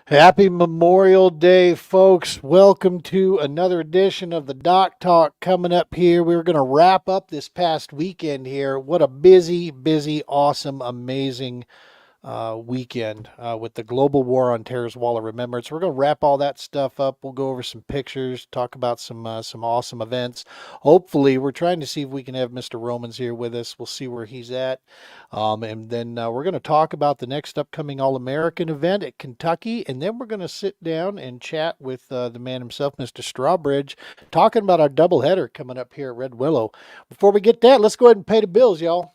Happy Memorial Day, folks. Welcome to another edition of the Doc Talk coming up here. We're going to wrap up this past weekend here. What a busy, awesome, amazing weekend with the global war on terror's wall of remembrance. We're going to wrap all that stuff up. We'll go over some pictures, talk about some awesome events. Hopefully, we're trying to see if we can have Mr. Romans here with us. We'll see where he's at. And then we're going to talk about the next upcoming All American event at Kentucky. And then we're going to sit down and chat with the man himself, Mr. Strawbridge, talking about our doubleheader coming up here at Red Willow. Before we get that, let's go ahead and pay the bills, y'all.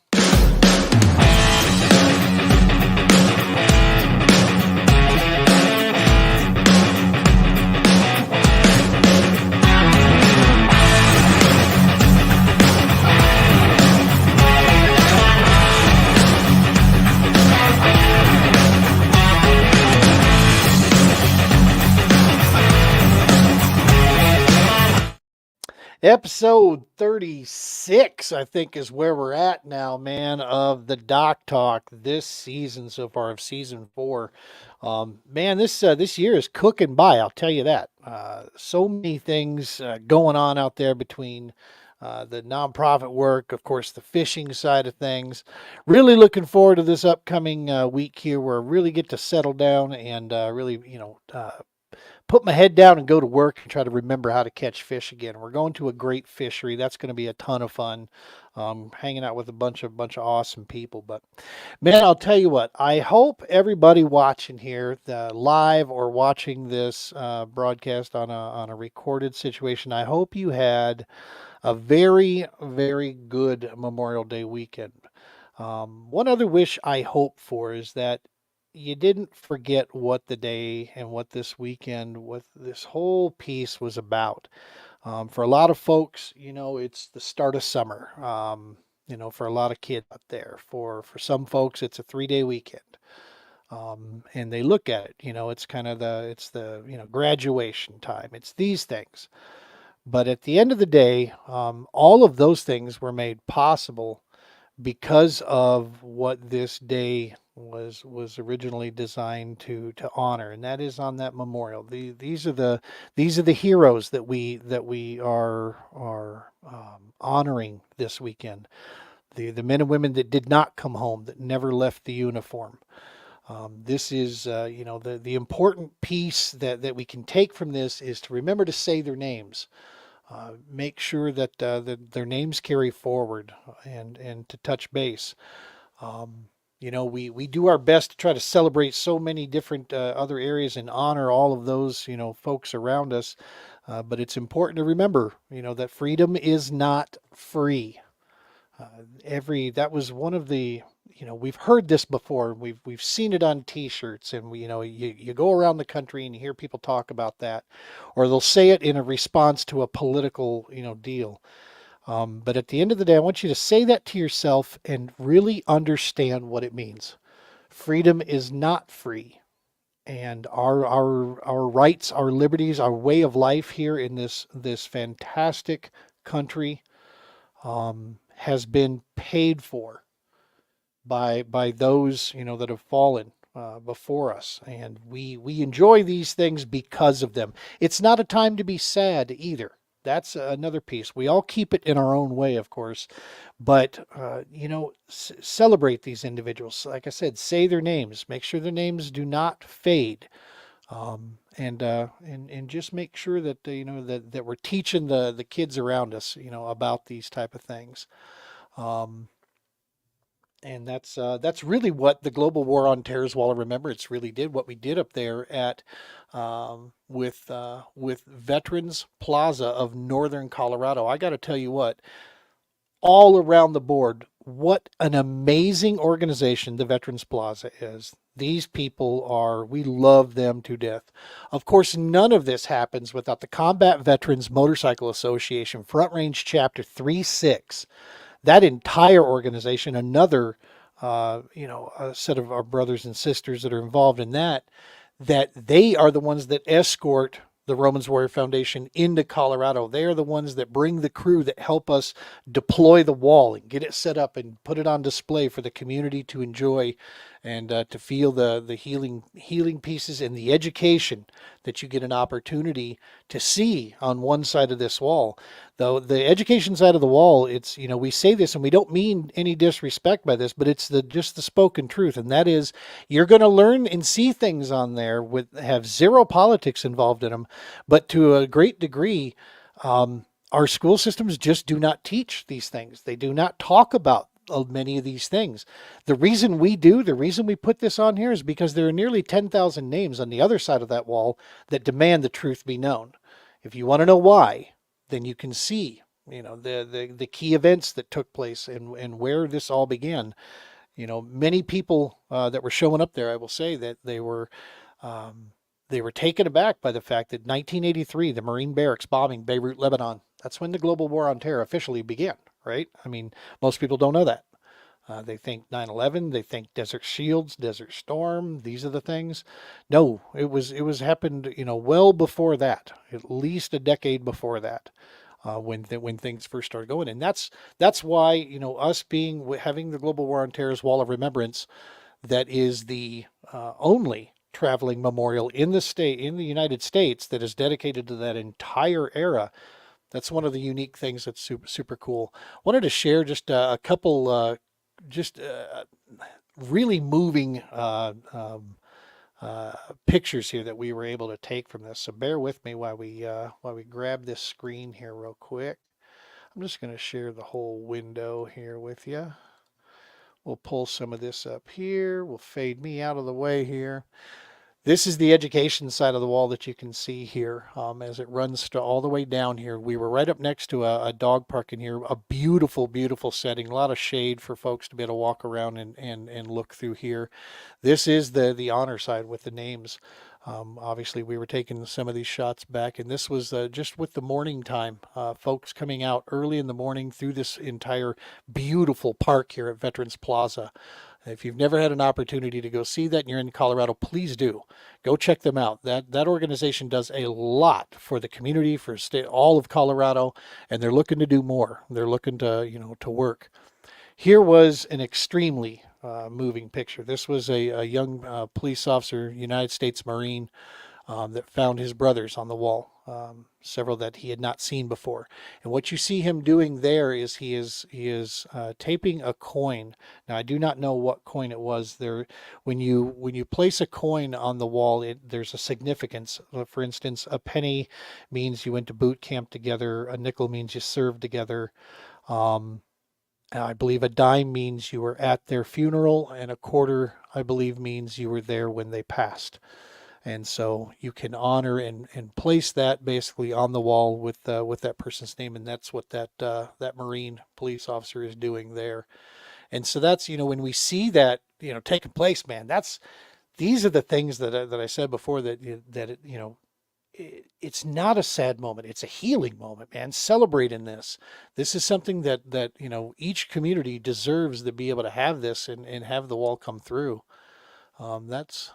Episode 36, I think, is where we're at now, man, of the Doc Talk this season so far of season 4. Man, this year is cooking by, I'll tell you that. So many things going on out there between the nonprofit work, of course, the fishing side of things. Really looking forward to this upcoming week here where I really get to settle down and really, put my head down and go to work and try to remember how to catch fish again. We're going to a great fishery. That's going to be a ton of fun. Hanging out with a bunch of awesome people. But man, I'll tell you what. I hope everybody watching here, the live or watching this broadcast on a recorded situation, I hope you had a very good Memorial Day weekend. One other wish I hope for is that you didn't forget what the day and what this weekend, what this whole piece was about. For a lot of folks, it's the start of summer. For a lot of kids out there. For some folks, it's a 3-day weekend. And they look at it, it's kind of the graduation time. It's these things. But at the end of the day, all of those things were made possible because of what this day was originally designed to honor, and that is on that memorial. These are the heroes that we are honoring this weekend. The men and women that did not come home, that never left the uniform. This is the important piece that we can take from this is to remember to say their names. Make sure that their names carry forward and to touch base. We do our best to try to celebrate so many different other areas and honor all of those, folks around us. But it's important to remember, that freedom is not free. That was one of the, we've heard this before. We've seen it on T-shirts, and you go around the country and you hear people talk about that, or they'll say it in a response to a political, deal. But at the end of the day, I want you to say that to yourself and really understand what it means. Freedom is not free. And our rights, our liberties, our way of life here in this fantastic country has been paid for by those that have fallen before us, and we enjoy these things because of them. It's not a time to be sad either. That's another piece. We all keep it in our own way, of course, but celebrate these individuals. Like I said, say their names. Make sure their names do not fade, and just make sure that that we're teaching the kids around us, about these type of things. Um, and that's really what the global war on terror's wall of remembrance really did. What we did up there at with Veterans Plaza of Northern Colorado. I got to tell you what, all around the board, what an amazing organization the Veterans Plaza is. These people we love them to death. Of course, none of this happens without the Combat Veterans Motorcycle Association Front Range Chapter 36. That entire organization, another, a set of our brothers and sisters that are involved in that they are the ones that escort the Romans Warrior Foundation into Colorado. They are the ones that bring the crew that help us deploy the wall and get it set up and put it on display for the community to enjoy and to feel the healing pieces and the education that you get an opportunity to see on one side of this wall. Though the education side of the wall, it's, we say this and we don't mean any disrespect by this, but it's just the spoken truth, and that is you're going to learn and see things on there with have zero politics involved in them, but to a great degree, our school systems just do not teach these things. They do not talk about many of these things. The reason we put this on here is because there are nearly 10,000 names on the other side of that wall that demand the truth be known. If you want to know why, then you can see, the key events that took place and where this all began. Many people that were showing up there, I will say that they were taken aback by the fact that 1983, the Marine barracks bombing Beirut, Lebanon, that's when the global war on terror officially began, right? I mean, most people don't know that. They think 9/11, they think Desert Shields, Desert Storm, these are the things. No, it was happened, well before that, at least a decade before that. When things first started going, and that's why us having the global war on terror's wall of remembrance, that is the only traveling memorial in the United States that is dedicated to that entire era. That's one of the unique things that's super super cool. Wanted to share just a couple just really moving pictures here that we were able to take from this. So bear with me while we grab this screen here real quick. I'm just going to share the whole window here with you. We'll pull some of this up here. We'll fade me out of the way here. This is the education side of the wall that you can see here as it runs all the way down here. We were right up next to a dog park in here, a beautiful, beautiful setting, a lot of shade for folks to be able to walk around and look through here. This is the honor side with the names. Obviously, we were taking some of these shots back, and this was just with the morning time, folks coming out early in the morning through this entire beautiful park here at Veterans Plaza. If you've never had an opportunity to go see that and you're in Colorado, please do. Go check them out. That organization does a lot for the community, for all of Colorado, and they're looking to do more. They're looking to, to work. Here was an extremely moving picture. This was a young police officer, United States Marine, that found his brothers on the wall, several that he had not seen before. And what you see him doing there is he is taping a coin. Now I do not know what coin it was. There, when you place a coin on the wall, there's a significance. For instance, a penny means you went to boot camp together. A nickel means you served together. I believe a dime means you were at their funeral, and a quarter, I believe, means you were there when they passed. And so you can honor and place that basically on the wall with that person's name, and that's what that Marine police officer is doing there. And so that's, when we see that taking place, man, these are the things that I said before, it's not a sad moment, it's a healing moment, man. Celebrate in this. This is something that each community deserves to be able to have this and have the wall come through. That's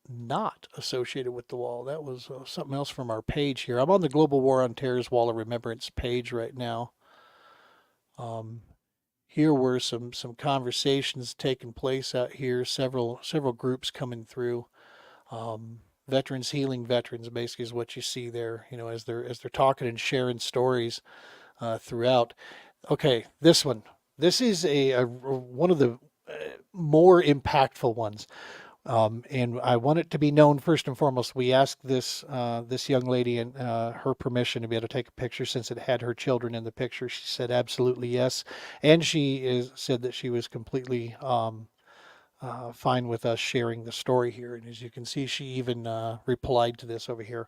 not associated with the wall. That was something else from our page here. I'm on the Global War on Terror's Wall of Remembrance page right now. Here were some conversations taking place out here. Several groups coming through. Veterans healing veterans, basically, is what you see there. As they're talking and sharing stories throughout. Okay, this one. This is one of the more impactful ones. And I want it to be known first and foremost. We asked this young lady and her permission to be able to take a picture since it had her children in the picture. She said absolutely yes, and she said that she was completely fine with us sharing the story here. And as you can see, she even replied to this over here.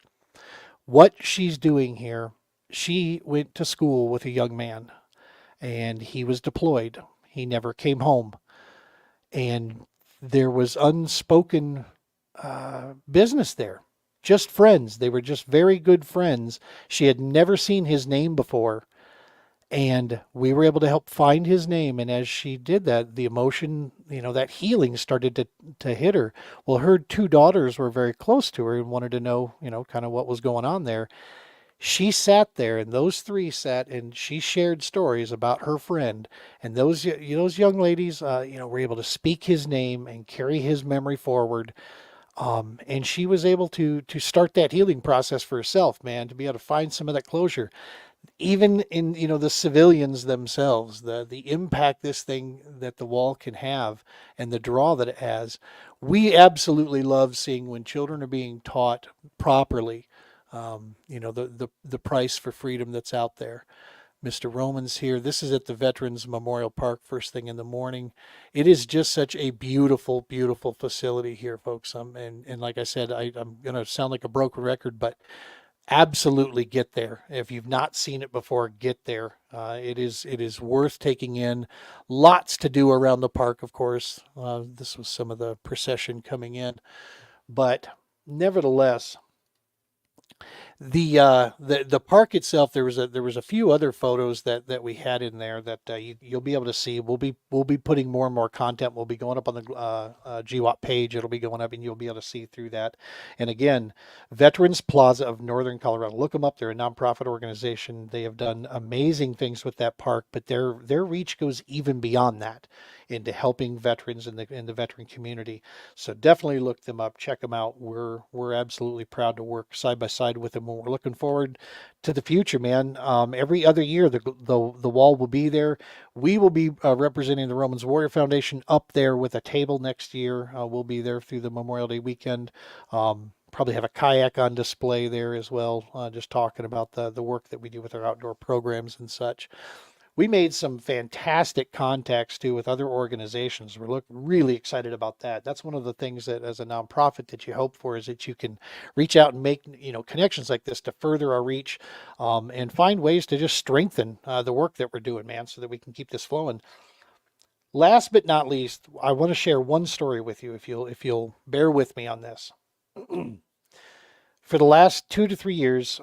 What she's doing here, she went to school with a young man, and he was deployed. He never came home, and there was unspoken business there. Just friends. They were just very good friends. She had never seen his name before, and we were able to help find his name. And as she did that, the emotion, that healing started to hit her. Well, her two daughters were very close to her and wanted to know, kind of what was going on there. She sat there, and those three sat, and she shared stories about her friend, and those young ladies, were able to speak his name and carry his memory forward. And she was able to start that healing process for herself, man, to be able to find some of that closure, even in the civilians themselves, the impact this thing that the wall can have, and the draw that it has. We absolutely love seeing when children are being taught properly. The price for freedom that's out there. Mr. Roman's here. This is at the Veterans Memorial Park first thing in the morning. It is just such a beautiful, beautiful facility here, folks. And like I said, I'm going to sound like a broken record, but absolutely get there. If you've not seen it before, get there. It is worth taking in. Lots to do around the park, of course. This was some of the procession coming in, but nevertheless, the park itself, there was a few other photos that we had in there that you'll be able to see. We'll be putting more and more content. We'll be going up on the GWAP page. It'll be going up, and you'll be able to see through that. And again, Veterans Plaza of Northern Colorado. Look them up. They're a nonprofit organization. They have done amazing things with that park, but their reach goes even beyond that into helping veterans in the veteran community. So definitely look them up, check them out. We're absolutely proud to work side by side with them. We're looking forward to the future, man. Every other year, the wall will be there. We will be representing the Romans Warrior Foundation up there with a table next year. We'll be there through the Memorial Day weekend. Probably have a kayak on display there as well, just talking about the work that we do with our outdoor programs and such. We made some fantastic contacts too with other organizations. We're really excited about that. That's one of the things that as a nonprofit that you hope for, is that you can reach out and make connections like this to further our reach, and find ways to just strengthen the work that we're doing, man, so that we can keep this flowing. Last but not least, I want to share one story with you, if you'll bear with me on this. For the last 2 to 3 years,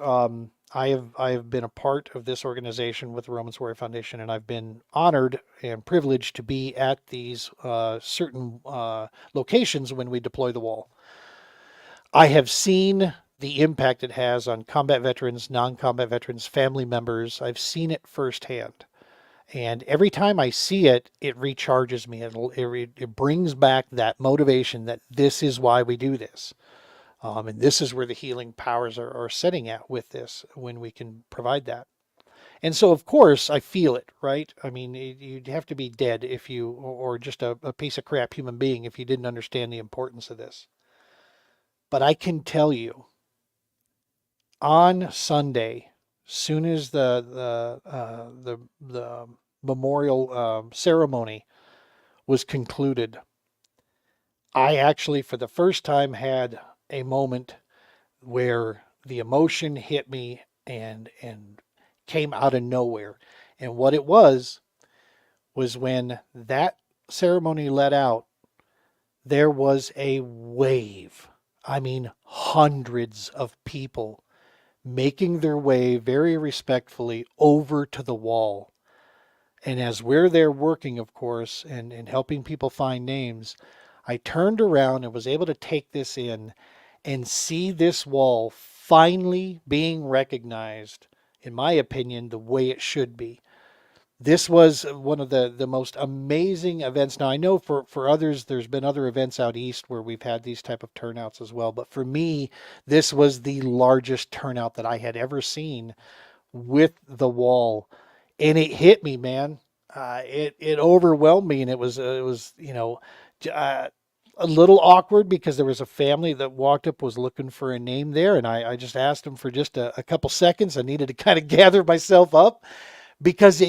I have been a part of this organization with the Romans Warrior Foundation, and I've been honored and privileged to be at these certain locations when we deploy the wall. I have seen the impact it has on combat veterans, non-combat veterans, family members. I've seen it firsthand. And every time I see it, it recharges me. It brings back that motivation that this is why we do this. And this is where the healing powers are setting at with this, when we can provide that. And so, of course, I feel it, right? I mean, you'd have to be dead or just a piece of crap human being if you didn't understand the importance of this. But I can tell you, on Sunday, soon as the memorial ceremony was concluded, I actually, for the first time, had a moment where the emotion hit me and came out of nowhere. And what it was when that ceremony let out, there was a wave. I mean, hundreds of people making their way very respectfully over to the wall. And as we're there working, of course, and helping people find names, I turned around and was able to take this in and see this wall finally being recognized, in my opinion, the way it should be. This was one of the most amazing events. Now, I know for others, there's been other events out east where we've had these type of turnouts as well. But for me, this was the largest turnout that I had ever seen with the wall. And it hit me, man. It overwhelmed me, and it was a little awkward because there was a family that walked up, was looking for a name there, and I just asked them for just a couple seconds. I needed to kind of gather myself up, because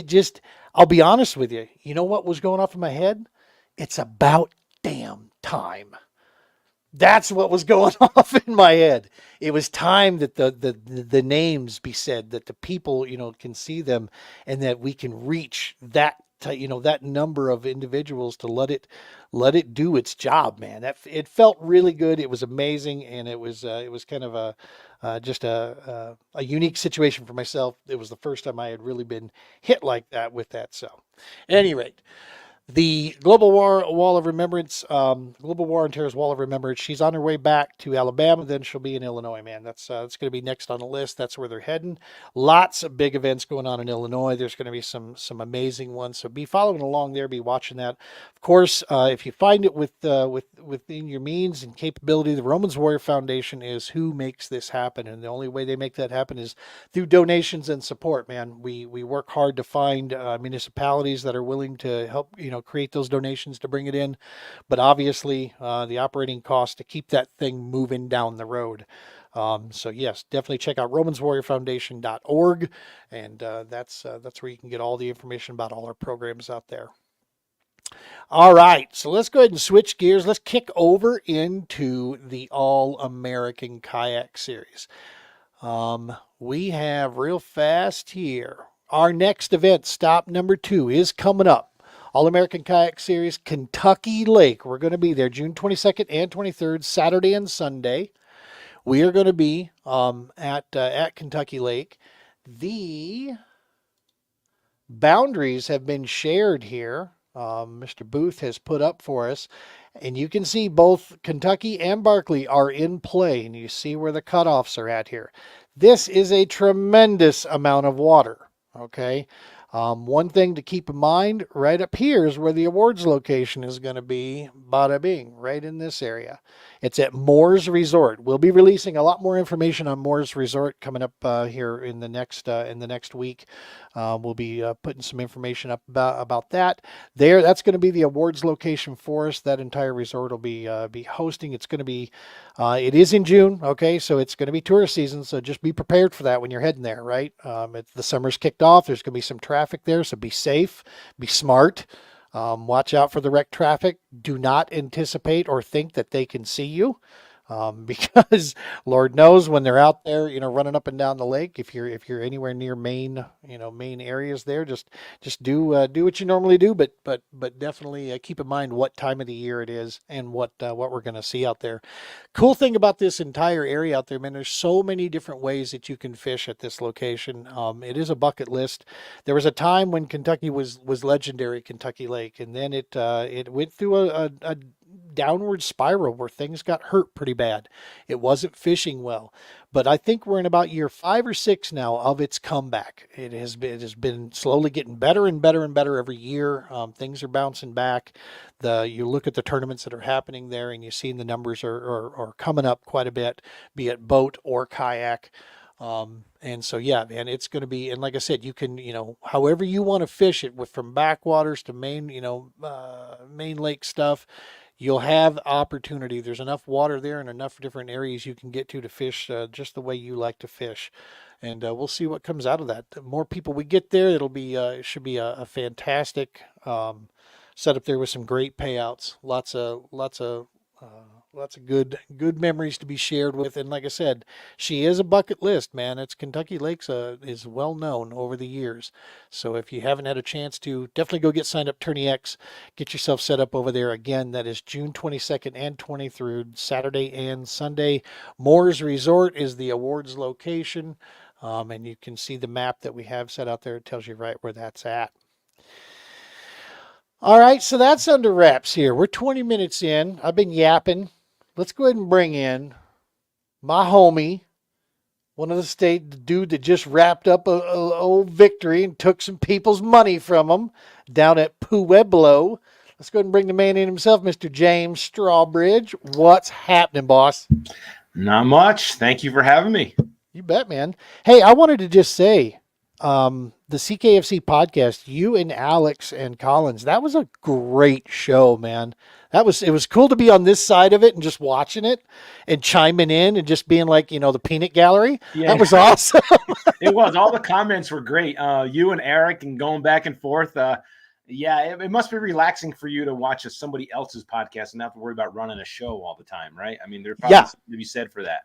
I'll be honest with you. You know what was going off in my head? It's about damn time. That's what was going off in my head. It was time that the names be said, that the people, can see them, and that we can reach that number of individuals to let it do its job, man. It felt really good. It was amazing, and it was kind of just a unique situation for myself. It was the first time I had really been hit like that with that. So, at any rate, The Wall of Remembrance, Global War on Terror's Wall of Remembrance. She's on her way back to Alabama. Then she'll be in Illinois. Man, that's going to be next on the list. That's where they're heading. Lots of big events going on in Illinois. There's going to be some amazing ones. So be following along there. Be watching that. Of course, if you find it within your means and capability, the Romans Warrior Foundation is who makes this happen, and the only way they make that happen is through donations and support. Man, we work hard to find municipalities that are willing to help create those donations to bring it in, but obviously the operating cost to keep that thing moving down the road. So yes, definitely check out romanswarriorfoundation.org, and that's where you can get all the information about all our programs out there. All right, so let's go ahead and switch gears. Let's kick over into the All-American Kayak Series. We have real fast here. Our next event, stop number 2, is coming up. All-American Kayak Series, Kentucky Lake. We're going to be there June 22nd and 23rd, Saturday and Sunday. We are going to be at Kentucky Lake. The boundaries have been shared here. Mr. Booth has put up for us. And you can see both Kentucky and Barkley are in play. And you see where the cutoffs are at here. This is a tremendous amount of water. Okay. One thing to keep in mind, right up here is where the awards location is going to be, bada bing, right in this area. It's at Moore's Resort. We'll be releasing a lot more information on Moore's Resort coming up here in the next week. We'll be putting some information up about that. That's going to be the awards location for us. That entire resort will be hosting. It's going to be, it is in June, okay, so it's going to be tourist season. So just be prepared for that when you're heading there, right? The summer's kicked off. There's going to be some traffic there, so be safe, be smart. Watch out for the wrecked traffic. Do not anticipate or think that they can see you, because Lord knows when they're out there, running up and down the lake. If you're anywhere near main areas there, just do what you normally do, but definitely keep in mind what time of the year it is and what we're going to see out there. Cool thing about this entire area out there, man, there's so many different ways that you can fish at this location. It is a bucket list. There was a time when Kentucky was legendary, Kentucky Lake, and then it went through a downward spiral where things got hurt pretty bad. It wasn't fishing well, but I think we're in about year 5 or 6 now of its comeback. It has been slowly getting better and better and better every year. Things are bouncing back. You look at the tournaments that are happening there, and you see the numbers are coming up quite a bit, be it boat or kayak. And so, yeah, man, it's going to be, and like I said, you can, however you want to fish it, from backwaters to main lake stuff, you'll have opportunity. There's enough water there and enough different areas you can get to fish just the way you like to fish. And we'll see what comes out of that. The more people we get there, it should be a fantastic setup there with some great payouts. Lots of good memories to be shared with. And like I said, she is a bucket list, man. It's Kentucky Lakes is well known over the years. So if you haven't had a chance to, definitely go get signed up, Tourney X. Get yourself set up over there. Again, that is June 22nd and 23rd, Saturday and Sunday. Moore's Resort is the awards location. And you can see the map that we have set out there. It tells you right where that's at. All right, so that's under wraps here. We're 20 minutes in. I've been yapping. Let's go ahead and bring in my homie, the dude that just wrapped up a old victory and took some people's money from them down at Pueblo. Let's go ahead and bring the man in himself, Mr. James Strawbridge. What's happening, boss? Not much. Thank you for having me. You bet, man. Hey, I wanted to just say, the CKFC podcast, you and Alex and Collins, that was a great show, man. It was cool to be on this side of it and just watching it and chiming in and just being like, the peanut gallery. Yeah. That was awesome. It was. All the comments were great. You and Eric and going back and forth. It must be relaxing for you to watch somebody else's podcast and not have to worry about running a show all the time, right? I mean, there's probably something to be said for that.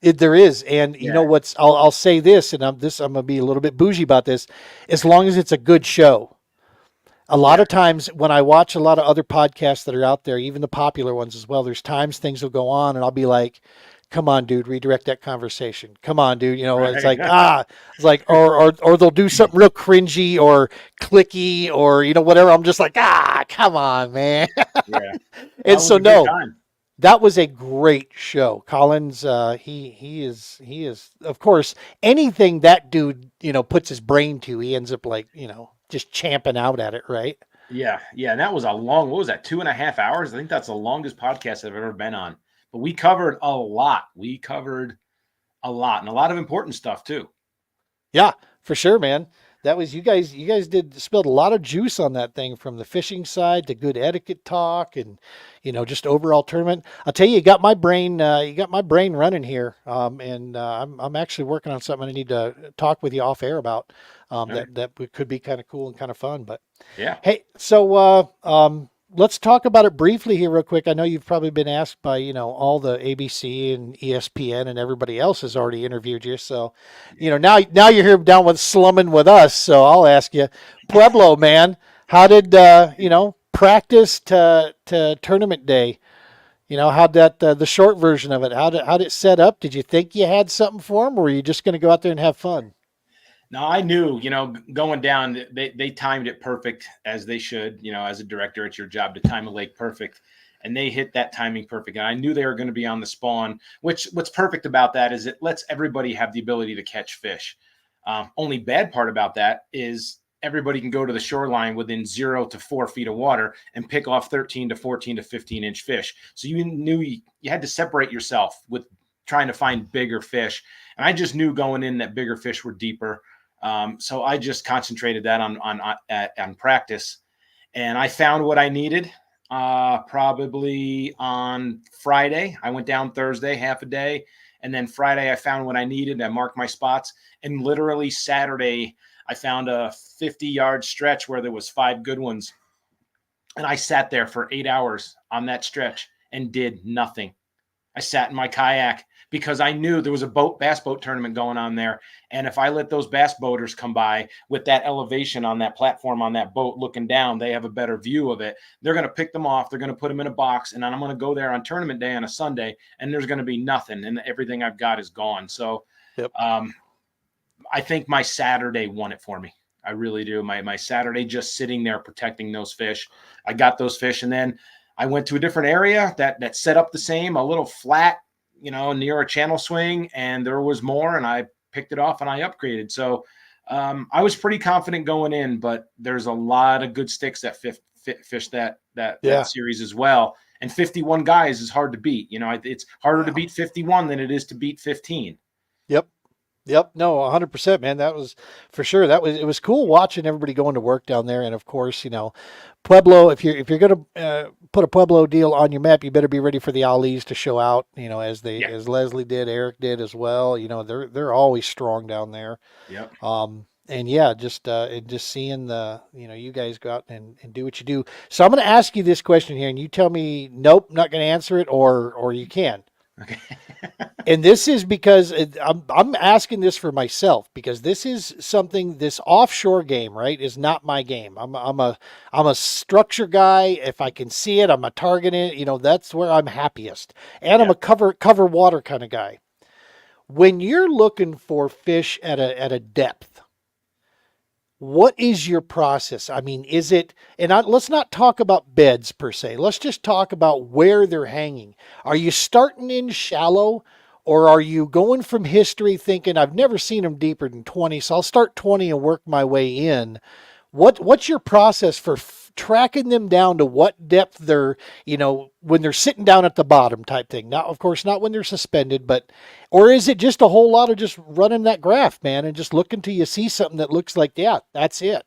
There is. And you know what's, I'll say this, and I'm going to be a little bit bougie about this, as long as it's a good show. A lot of times when I watch a lot of other podcasts that are out there, even the popular ones as well, there's times things will go on and I'll be like, come on, dude, redirect that conversation. Come on, dude. It's like, or they'll do something real cringy or clicky or, whatever. I'm just like, Come on, man. Yeah, And that was so a good no, time. that was a great show. Collins, he is of course anything that dude puts his brain to, he ends up like just champing out at it, right? Yeah, yeah, and that was a long. What was that? 2.5 hours. I think that's the longest podcast I've ever been on. But we covered a lot. We covered a lot, and a lot of important stuff too. Yeah, for sure, man. That was you guys. You guys did spilled a lot of juice on that thing, from the fishing side to good etiquette talk, and just overall tournament. I'll tell you, you got my brain. You got my brain running here. And I'm actually working on something I need to talk with you off air about. Okay. Could be kind of cool and kind of fun. But Yeah. hey, so let's talk about it briefly here, real quick. I know you've probably been asked by all the ABC and ESPN and everybody else has already interviewed you. So, now you're here down with slumming with us. So I'll ask you, Pueblo, man, how did practice to tournament day? How'd that the short version of it? How'd it set up? Did you think you had something for them, or were you just going to go out there and have fun? Now I knew, going down, they timed it perfect as they should. As a director, it's your job to time a lake perfect, and they hit that timing perfect. And I knew they were going to be on the spawn. What's perfect about that is it lets everybody have the ability to catch fish. Only bad part about that is everybody can go to the shoreline within 0 to 4 feet of water and pick off 13 to 14 to 15-inch fish. So you knew you had to separate yourself with trying to find bigger fish. And I just knew going in that bigger fish were deeper. So I just concentrated that on practice, and I found what I needed. Probably on Friday, I went down Thursday, half a day, and then Friday I found what I needed. I marked my spots, and literally Saturday I found a 50-yard stretch where there was 5 good ones, and I sat there for 8 hours on that stretch and did nothing. I sat in my kayak because I knew there was a bass boat tournament going on there. And if I let those bass boaters come by with that elevation on that platform on that boat looking down, they have a better view of it. They're going to pick them off. They're going to put them in a box. And then I'm going to go there on tournament day on a Sunday, and there's going to be nothing. And everything I've got is gone. So Yep. I think my Saturday won it for me. I really do. My Saturday just sitting there protecting those fish. I got those fish, and then I went to a different area that set up the same, a little flat, near a channel swing, and there was more, and I picked it off and I upgraded. So I was pretty confident going in, but there's a lot of good sticks that fish that Yeah. series as well. And 51 guys is hard to beat. It's harder to Wow. beat 51 than it is to beat 15. Yep. Yep. No, 100%, man. That was for sure. It was cool watching everybody going to work down there. And of course, Pueblo, if you're going to put a Pueblo deal on your map, you better be ready for the Ali's to show out, Yeah. as Leslie did, Eric did as well. They're always strong down there. Yep. And yeah, just seeing you guys go out and do what you do. So I'm going to ask you this question here, and you tell me, nope, not going to answer it, or you can. Okay. And this is because I'm asking this for myself, because this is something, this offshore game, right, is not my game. I'm a structure guy. If I can see it, I'm a target it. That's where I'm happiest. And I'm Yeah. a cover water kind of guy. When you're looking for fish at a depth, what is your process? I mean, is it, let's not talk about beds per se. Let's just talk about where they're hanging. Are you starting in shallow, or are you going from history thinking, I've never seen them deeper than 20, so I'll start 20 and work my way in? What's your process for tracking them down to what depth they're, when they're sitting down at the bottom type thing? Now, of course, not when they're suspended, but, or is it just a whole lot of just running that graph, man, and just looking till you see something that looks like, yeah, that's it?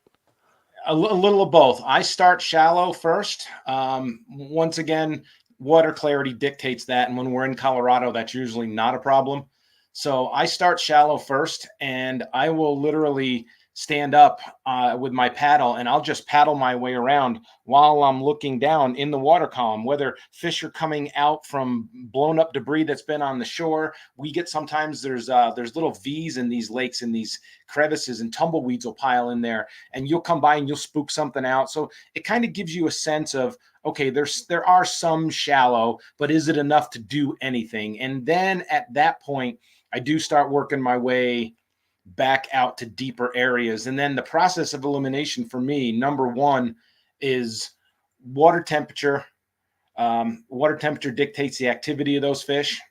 A little of both. I start shallow first. Once again, water clarity dictates that. And when we're in Colorado, that's usually not a problem. So I start shallow first, and I will literally stand up with my paddle, and I'll just paddle my way around while I'm looking down in the water column, whether fish are coming out from blown up debris that's been on the shore. We get sometimes there's little V's in these lakes, in these crevices, and tumbleweeds will pile in there, and you'll come by and you'll spook something out. So it kind of gives you a sense of, okay, there are some shallow, but is it enough to do anything? And then at that point, I do start working my way back out to deeper areas. And then the process of elimination for me, number one, is water temperature. Water temperature dictates the activity of those fish.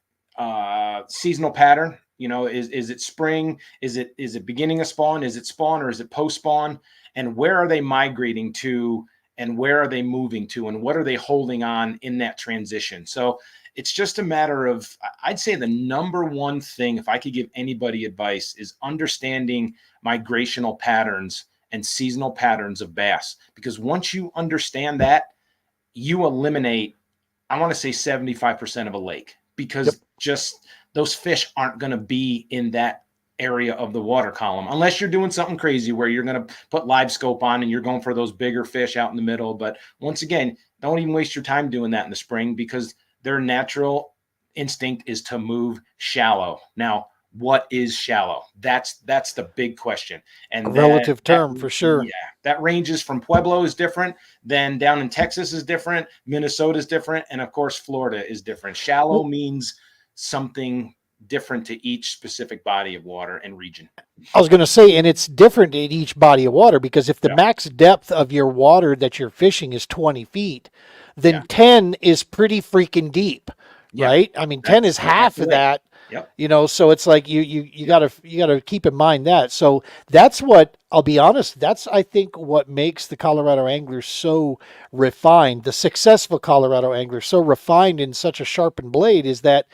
Seasonal pattern. Is it spring? Is it beginning of spawn? Is it spawn or is it post spawn? And where are they migrating to? And where are they moving to? And what are they holding on in that transition? So it's just a matter of, I'd say the number one thing, if I could give anybody advice, is understanding migrational patterns and seasonal patterns of bass. Because once you understand that, you eliminate, I want to say 75% of a lake, because just those fish aren't going to be in that area of the water column unless you're doing something crazy where you're going to put live scope on and you're going for those bigger fish out in the middle. But once again, don't even waste your time doing that in the spring, because their natural instinct is to move shallow. Now, what is shallow? That's the big question. And a relative term for sure. Yeah, that ranges from Pueblo is different, then down in Texas is different, Minnesota is different, and of course Florida is different. Shallow means something different to each specific body of water and region. I was going to say, and it's different in each body of water, because if the max depth of your water that you're fishing is 20 feet, then 10 is pretty freaking deep, right? I mean, 10 is half of that. So it's like you gotta keep in mind that. So that's what, I'll be honest, that's, I think, what makes the Colorado angler so refined, the successful Colorado angler so refined in such a sharpened blade, is that,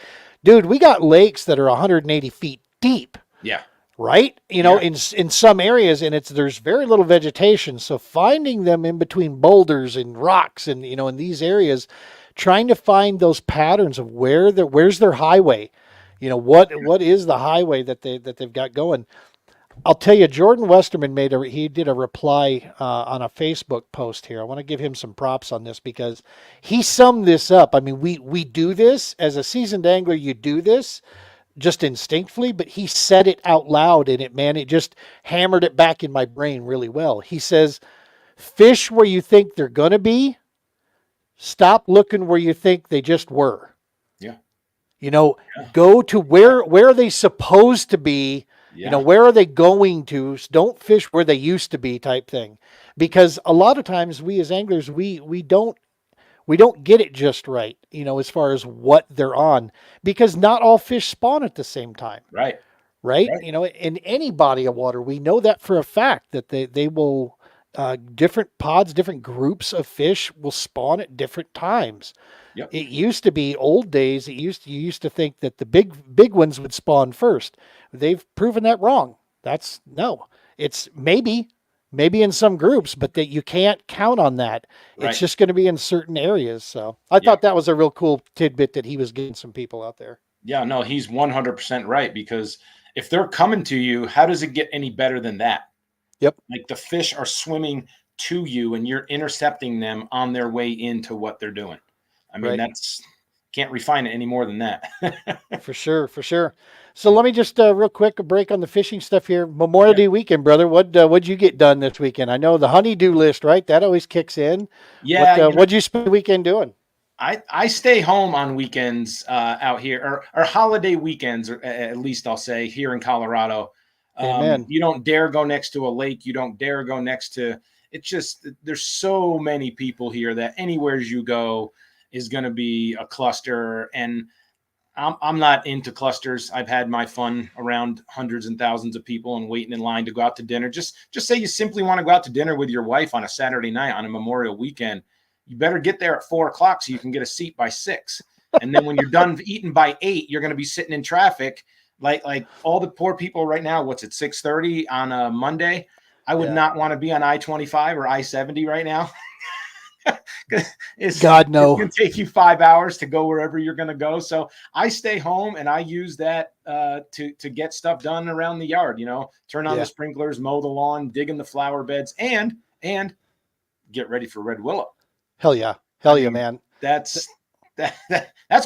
dude, we got lakes that are 180 feet deep. Yeah. Right? In some areas, and there's very little vegetation. So finding them in between boulders and rocks and, in these areas, trying to find those patterns of where's their highway. What is the highway that they've got going? I'll tell you, Jordan Westerman he did a reply on a Facebook post here. I want to give him some props on this, because he summed this up. I mean, we do this as a seasoned angler. You do this just instinctively, but he said it out loud, and it just hammered it back in my brain really well. He says, fish where you think they're going to be, stop looking where you think they just were. Go to where are they supposed to be? Where are they going to? Don't fish where they used to be, type thing. Because a lot of times we as anglers, we don't get it just right, as far as what they're on, because not all fish spawn at the same time. Right. In any body of water, we know that for a fact, that they will, different pods, different groups of fish will spawn at different times. It used to be old days. You used to think that the big ones would spawn first. They've proven that wrong. It's maybe in some groups, but that you can't count on that. It's just going to be in certain areas. So I thought that was a real cool tidbit that he was getting some people out there. Yeah, no, he's 100% right, because if they're coming to you, how does it get any better than that? Like the fish are swimming to you and you're intercepting them on their way into what they're doing. I mean, can't refine it any more than that. For sure. So let me just real quick, a break on the fishing stuff here. Memorial Day weekend, brother. What'd you get done this weekend? I know the honey-do list, right? That always kicks in. Yeah. What'd you spend the weekend doing? I stay home on weekends out here, or holiday weekends, or at least I'll say, here in Colorado. You don't dare go next to a lake. You don't dare go next to. It's just, there's so many people here that anywhere you go is going to be a cluster, and I'm not into clusters. I've had my fun around hundreds and thousands of people and waiting in line to go out to dinner. Just say you simply want to go out to dinner with your wife on a Saturday night on a Memorial weekend. You better get there at 4:00 so you can get a seat by 6. And then when you're done eating by 8, you're going to be sitting in traffic like all the poor people right now. What's it, 6:30 on a Monday? I would not want to be on I-25 or I-70 right now. God, no. It's going to take you 5 hours to go wherever you're going to go. So I stay home and I use that to get stuff done around the yard, turn on the sprinklers, mow the lawn, dig in the flower beds, and get ready for red willow. Hell yeah. Hell yeah, man. That's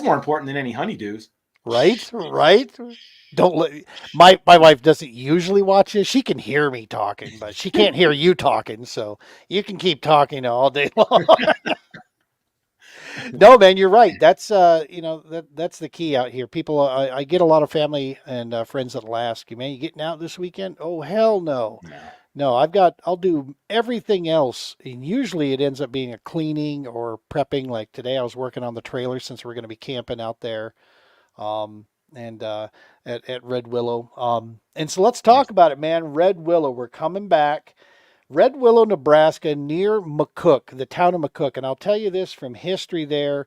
more important than any honeydews. Right. Don't let my wife doesn't usually watch this. She can hear me talking, but she can't hear you talking. So you can keep talking all day long. No, man, you're right. That's that's the key out here. People, I get a lot of family and friends that'll ask you, man, you getting out this weekend? Oh, hell no. No, I'll do everything else. And usually it ends up being a cleaning or prepping. Like today I was working on the trailer since we're going to be camping out there. Um, and at Red Willow. And so let's talk about it, man. Red Willow, we're coming back. Red Willow, Nebraska, near McCook, the town of McCook. And I'll tell you this from history there.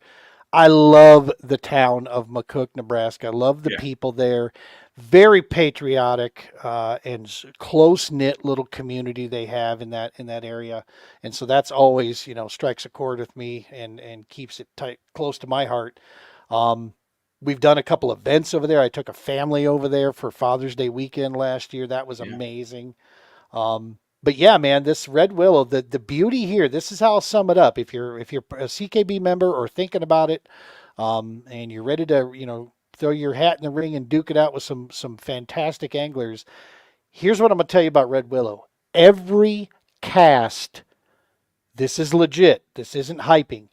I love the town of McCook, Nebraska. I love the Yeah. people there. Very patriotic and close knit little community they have in that area, and so that's always strikes a chord with me and keeps it tight close to my heart. Um, we've done a couple events over there. I took a family over there for Father's Day weekend last year. That was Yeah. amazing. But yeah, man, this Red Willow, the beauty here, this is how I'll sum it up. If you're a CKB member or thinking about it, and you're ready to, throw your hat in the ring and duke it out with some fantastic anglers, here's what I'm gonna tell you about Red Willow. Every cast, this is legit. This isn't hyping.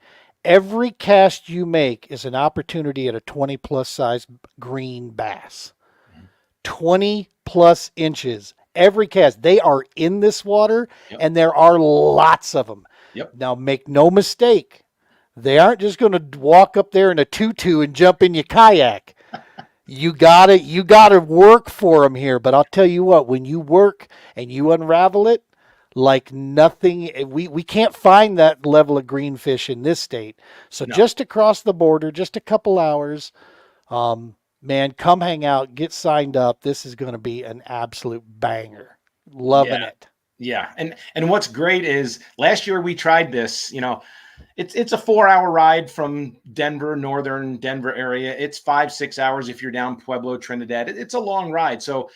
Every cast you make is an opportunity at a 20 plus size green bass. Mhm. 20 plus inches. Every cast. They are in this water, Yep. and there are lots of them. Yep. Now, make no mistake, they aren't just going to walk up there in a tutu and jump in your kayak. You gotta work for them here. But I'll tell you what, when you work and you unravel it, like nothing, we can't find that level of greenfish in this state. So No. just across the border, just a couple hours, man, come hang out, get signed up. This is going to be an absolute banger. Loving Yeah. it. Yeah. And what's great is last year we tried this, it's a 4 hour ride from Denver, northern Denver area. It's 5, 6 hours if you're down Pueblo, Trinidad. It's a long ride. So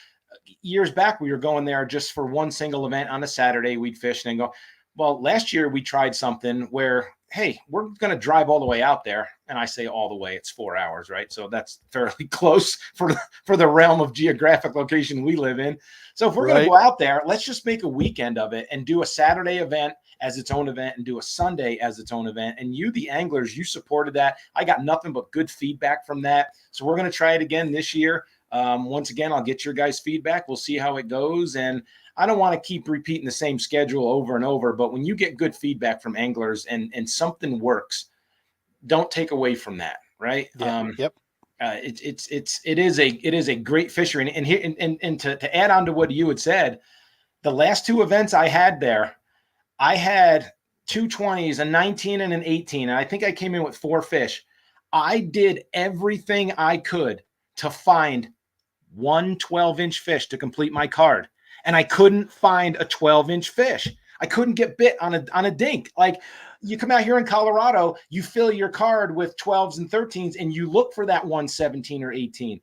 years back, we were going there just for one single event on a Saturday. We'd fish and then go. Well, last year we tried something where, hey, we're going to drive all the way out there. And I say all the way, it's 4 hours, right? So that's fairly close for the realm of geographic location we live in. So if we're going to Right. go out there, let's just make a weekend of it and do a Saturday event as its own event and do a Sunday as its own event. And you, the anglers, you supported that. I got nothing but good feedback from that. So we're going to try it again this year. Once again, I'll get your guys' feedback. We'll see how it goes. And I don't want to keep repeating the same schedule over and over, but when you get good feedback from anglers and something works, don't take away from that, right? Yeah. Yep. It is a great fishery. And here and to add on to what you had said, the last two events I had there, I had two 20s, a 19 and an 18. And I think I came in with 4 fish. I did everything I could to find one 12-inch fish to complete my card. And I couldn't find a 12-inch fish. I couldn't get bit on a dink. Like you come out here in Colorado, you fill your card with 12s and 13s and you look for that 117 or 18.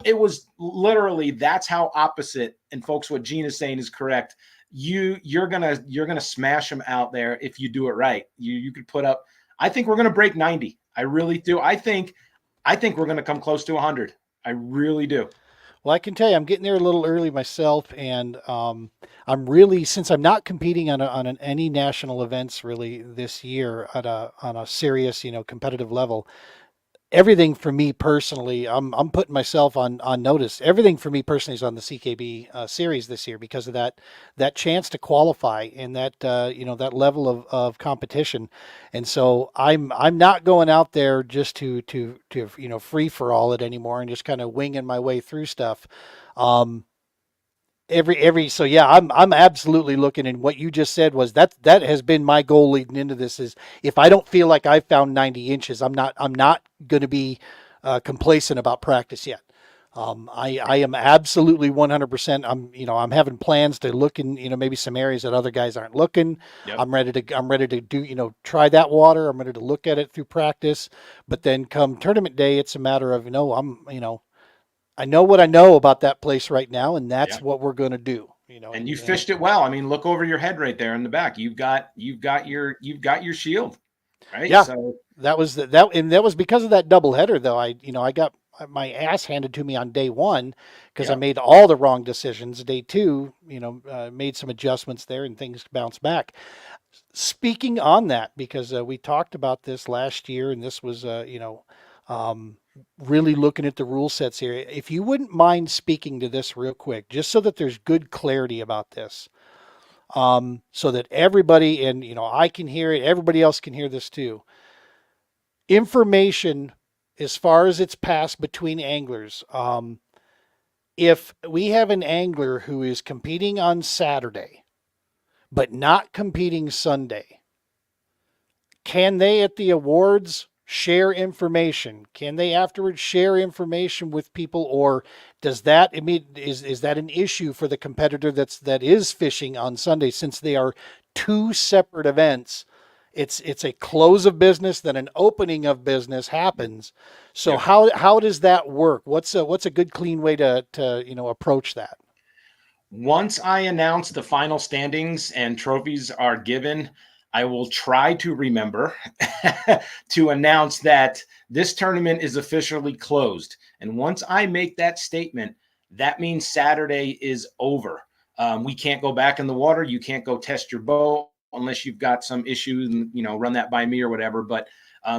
It was literally, that's how opposite. And folks, what Gene is saying is correct. You're gonna smash them out there if you do it right. You could put up. I think we're gonna break 90. I really do. I think we're gonna come close to 100. I really do. Well, I can tell you, I'm getting there a little early myself, and I'm really, since I'm not competing any national events really this year on a serious, competitive level. Everything for me personally, I'm putting myself on notice. Everything for me personally is on the CKB series this year because of that chance to qualify and that that level of competition. And so I'm not going out there just to free for all it anymore and just kind of winging my way through stuff. Um, every so yeah, I'm absolutely looking, and what you just said was that has been my goal leading into this is if I don't feel like I've found 90 inches, I'm not going to be complacent about practice yet. I am absolutely 100%. I'm having plans to look in maybe some areas that other guys aren't looking. Yep. I'm ready to do try that water. I'm ready to look at it through practice, but then come tournament day, it's a matter of I know what I know about that place right now, and that's Yeah. what we're going to do. And you fished it well. I mean, look over your head right there in the back. You've got your shield, right? Yeah, So that was because of that double header, though. I got my ass handed to me on day one because I yeah, made all the wrong decisions. Day two, made some adjustments there, and things bounced back. Speaking on that, because we talked about this last year, and this was, um, really looking at the rule sets here. If you wouldn't mind speaking to this real quick, just so that there's good clarity about this. so that everybody, and I can hear it, everybody else can hear this too. Information as far as it's passed between anglers. If we have an angler who is competing on Saturday, but not competing Sunday, can they at the awards share information? Can they afterwards share information with people, or does that, I mean, is that an issue for the competitor that is fishing on Sunday, since they are two separate events? It's a close of business, then an opening of business happens. So Yep. how does that work? What's a good clean way to approach that? Once I announce the final standings and trophies are given, I will try to remember to announce that this tournament is officially closed. And once I make that statement, that means Saturday is over. We can't go back in the water. You can't go test your boat unless you've got some issues and run that by me or whatever. But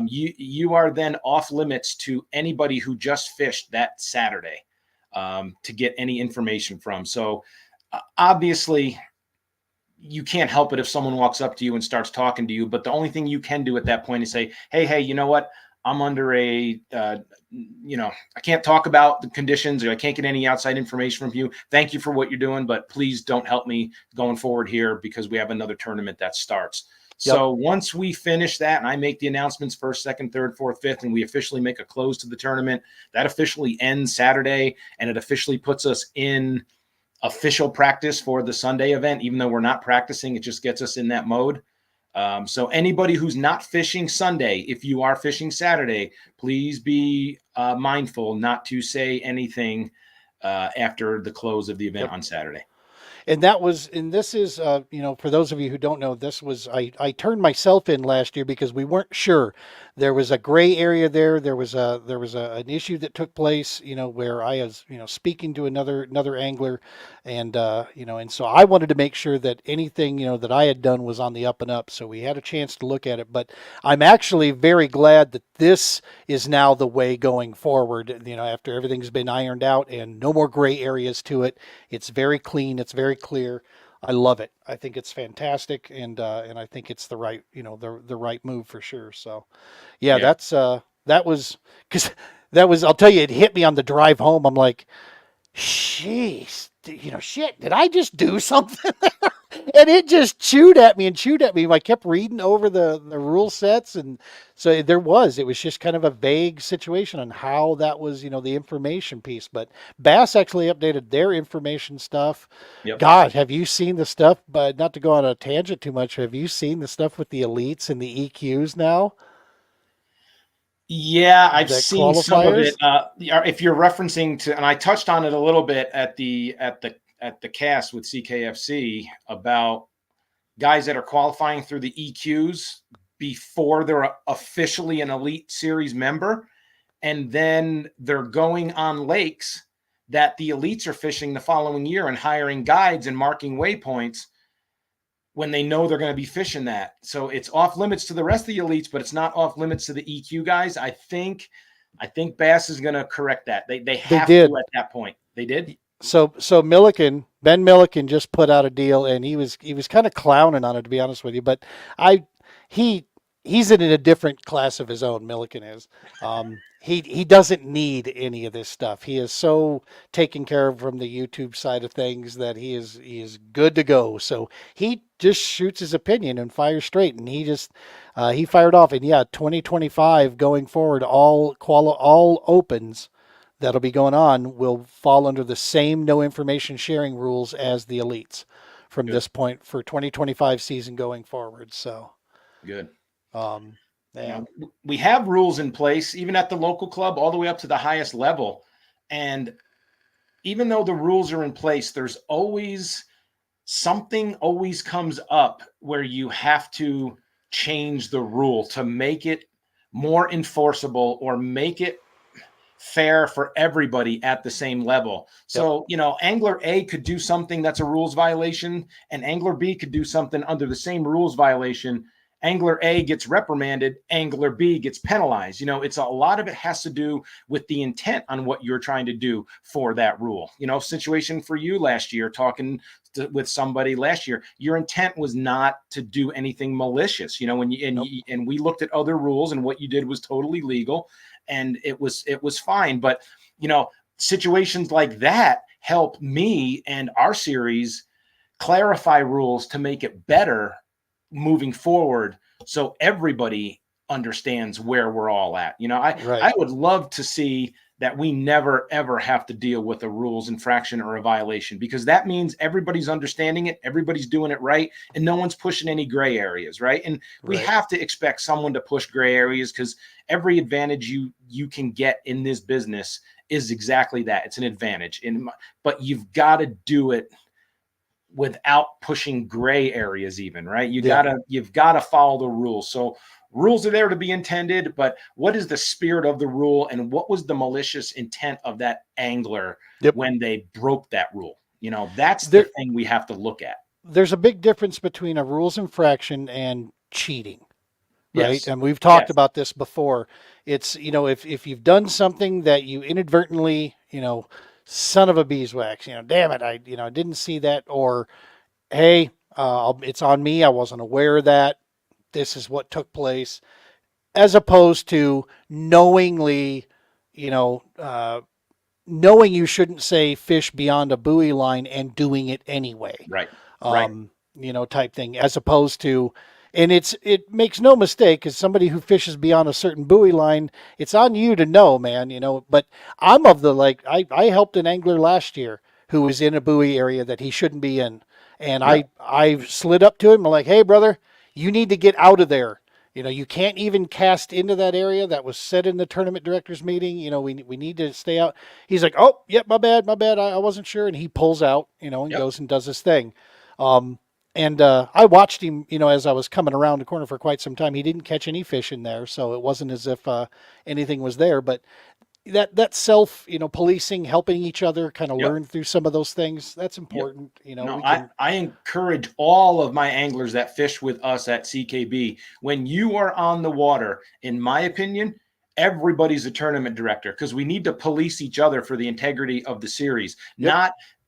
you are then off limits to anybody who just fished that Saturday to get any information from. So obviously, you can't help it if someone walks up to you and starts talking to you. But the only thing you can do at that point is say, hey, you know what? I'm under I can't talk about the conditions, or I can't get any outside information from you. Thank you for what you're doing, but please don't help me going forward here because we have another tournament that starts. Yep. So once we finish that and I make the announcements first, second, third, fourth, fifth, and we officially make a close to the tournament, that officially ends Saturday, and it officially puts us in official practice for the Sunday event. Even though we're not practicing, it just gets us in that mode. So anybody who's not fishing Sunday, if you are fishing Saturday, please be mindful not to say anything after the close of the event on Saturday. And this is, for those of you who don't know, this was, I turned myself in last year because we weren't sure. There was a gray area there. There was an issue that took place, where I was, speaking to another angler, and and so I wanted to make sure that anything, that I had done was on the up and up. So we had a chance to look at it, but I'm actually very glad that this is now the way going forward, after everything's been ironed out and no more gray areas to it. It's very clean. It's very clear. I love it. I think it's fantastic, and I think it's the right, the right move for sure. So, yeah. That's that was, because that was, I'll tell you, it hit me on the drive home. I'm like, jeez, shit, did I just do something? And it just chewed at me and chewed at me. I kept reading over the rule sets, and so it was just kind of a vague situation on how that was, the information piece. But Bass actually updated their information stuff. Yep. God, have you seen the stuff? But not to go on a tangent too much, have you seen the stuff with the elites and the EQs now? Yeah, I've seen some of it. Qualifiers? If you're referencing to, and I touched on it a little bit at the cast with CKFC about guys that are qualifying through the EQs before they're officially an Elite Series member, and then they're going on lakes that the elites are fishing the following year and hiring guides and marking waypoints when they know they're going to be fishing that. So it's off limits to the rest of the elites, but it's not off limits to the EQ guys. I think Bass is going to correct that. They have to at that point. They did. So Ben Milliken just put out a deal, and he was kind of clowning on it, to be honest with you. But he's in a different class of his own. Milliken is. He doesn't need any of this stuff. He is so taken care of from the YouTube side of things that he is good to go. So he just shoots his opinion and fires straight, and he fired off. And yeah, 2025 going forward, all opens that'll be going on will fall under the same no information sharing rules as the elites from this point for 2025 season going forward. So good. Yeah. We have rules in place, even at the local club, all the way up to the highest level. And even though the rules are in place, there's always something always comes up where you have to change the rule to make it more enforceable or make it fair for everybody at the same level. So, Angler A could do something that's a rules violation, and Angler B could do something under the same rules violation. Angler A gets reprimanded, angler B gets penalized. It's a lot of it has to do with the intent on what you're trying to do for that rule. Situation for you last year, talking with somebody last year, your intent was not to do anything malicious. And we looked at other rules, and what you did was totally legal, and it was fine. But situations like that help me and our series clarify rules to make it better moving forward, so everybody understands where we're all at. I would love to see that we never ever have to deal with a rules infraction or a violation, because that means everybody's understanding it, everybody's doing it right, and no one's pushing any gray areas, right? And we have to expect someone to push gray areas, because every advantage you can get in this business is exactly that. It's an advantage, but you've got to do it without pushing gray areas even, right? You've got to follow the rules. So rules are there to be intended, but what is the spirit of the rule, and what was the malicious intent of that angler when they broke that rule? That's the thing we have to look at. There's a big difference between a rules infraction and cheating. Right. Yes. And we've talked about this before. It's, if you've done something that you inadvertently, son of a beeswax, damn it, I didn't see that, or, hey, it's on me, I wasn't aware of that, this is what took place, as opposed to knowingly, knowing you shouldn't say fish beyond a buoy line and doing it anyway. Right. Type thing, as opposed to, and it makes no mistake, because somebody who fishes beyond a certain buoy line, it's on you to know, man, but I'm of the, I helped an angler last year who was in a buoy area that he shouldn't be in. And I slid up to him. I'm like, hey, brother, you need to get out of there. You can't even cast into that area that was said in the tournament directors meeting. We need to stay out. He's like, oh, yep, my bad. I wasn't sure. And he pulls out, and goes and does his thing. And I watched him, as I was coming around the corner for quite some time. He didn't catch any fish in there, so it wasn't as if anything was there. But that self, policing, helping each other kind of learn through some of those things, that's important. I encourage all of my anglers that fish with us at CKB, when you are on the water, in my opinion, everybody's a tournament director, because we need to police each other for the integrity of the series,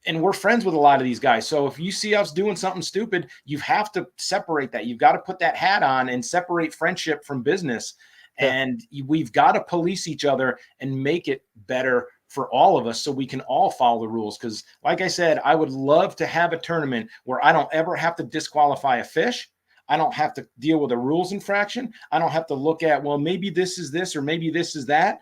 and we're friends with a lot of these guys. So if you see us doing something stupid, you have to separate that. You've got to put that hat on and separate friendship from business. And we've got to police each other and make it better for all of us, so we can all follow the rules. Because like I said, I would love to have a tournament where I don't ever have to disqualify a fish. I don't have to deal with a rules infraction. I don't have to look at, well, maybe this is this, or maybe this is that.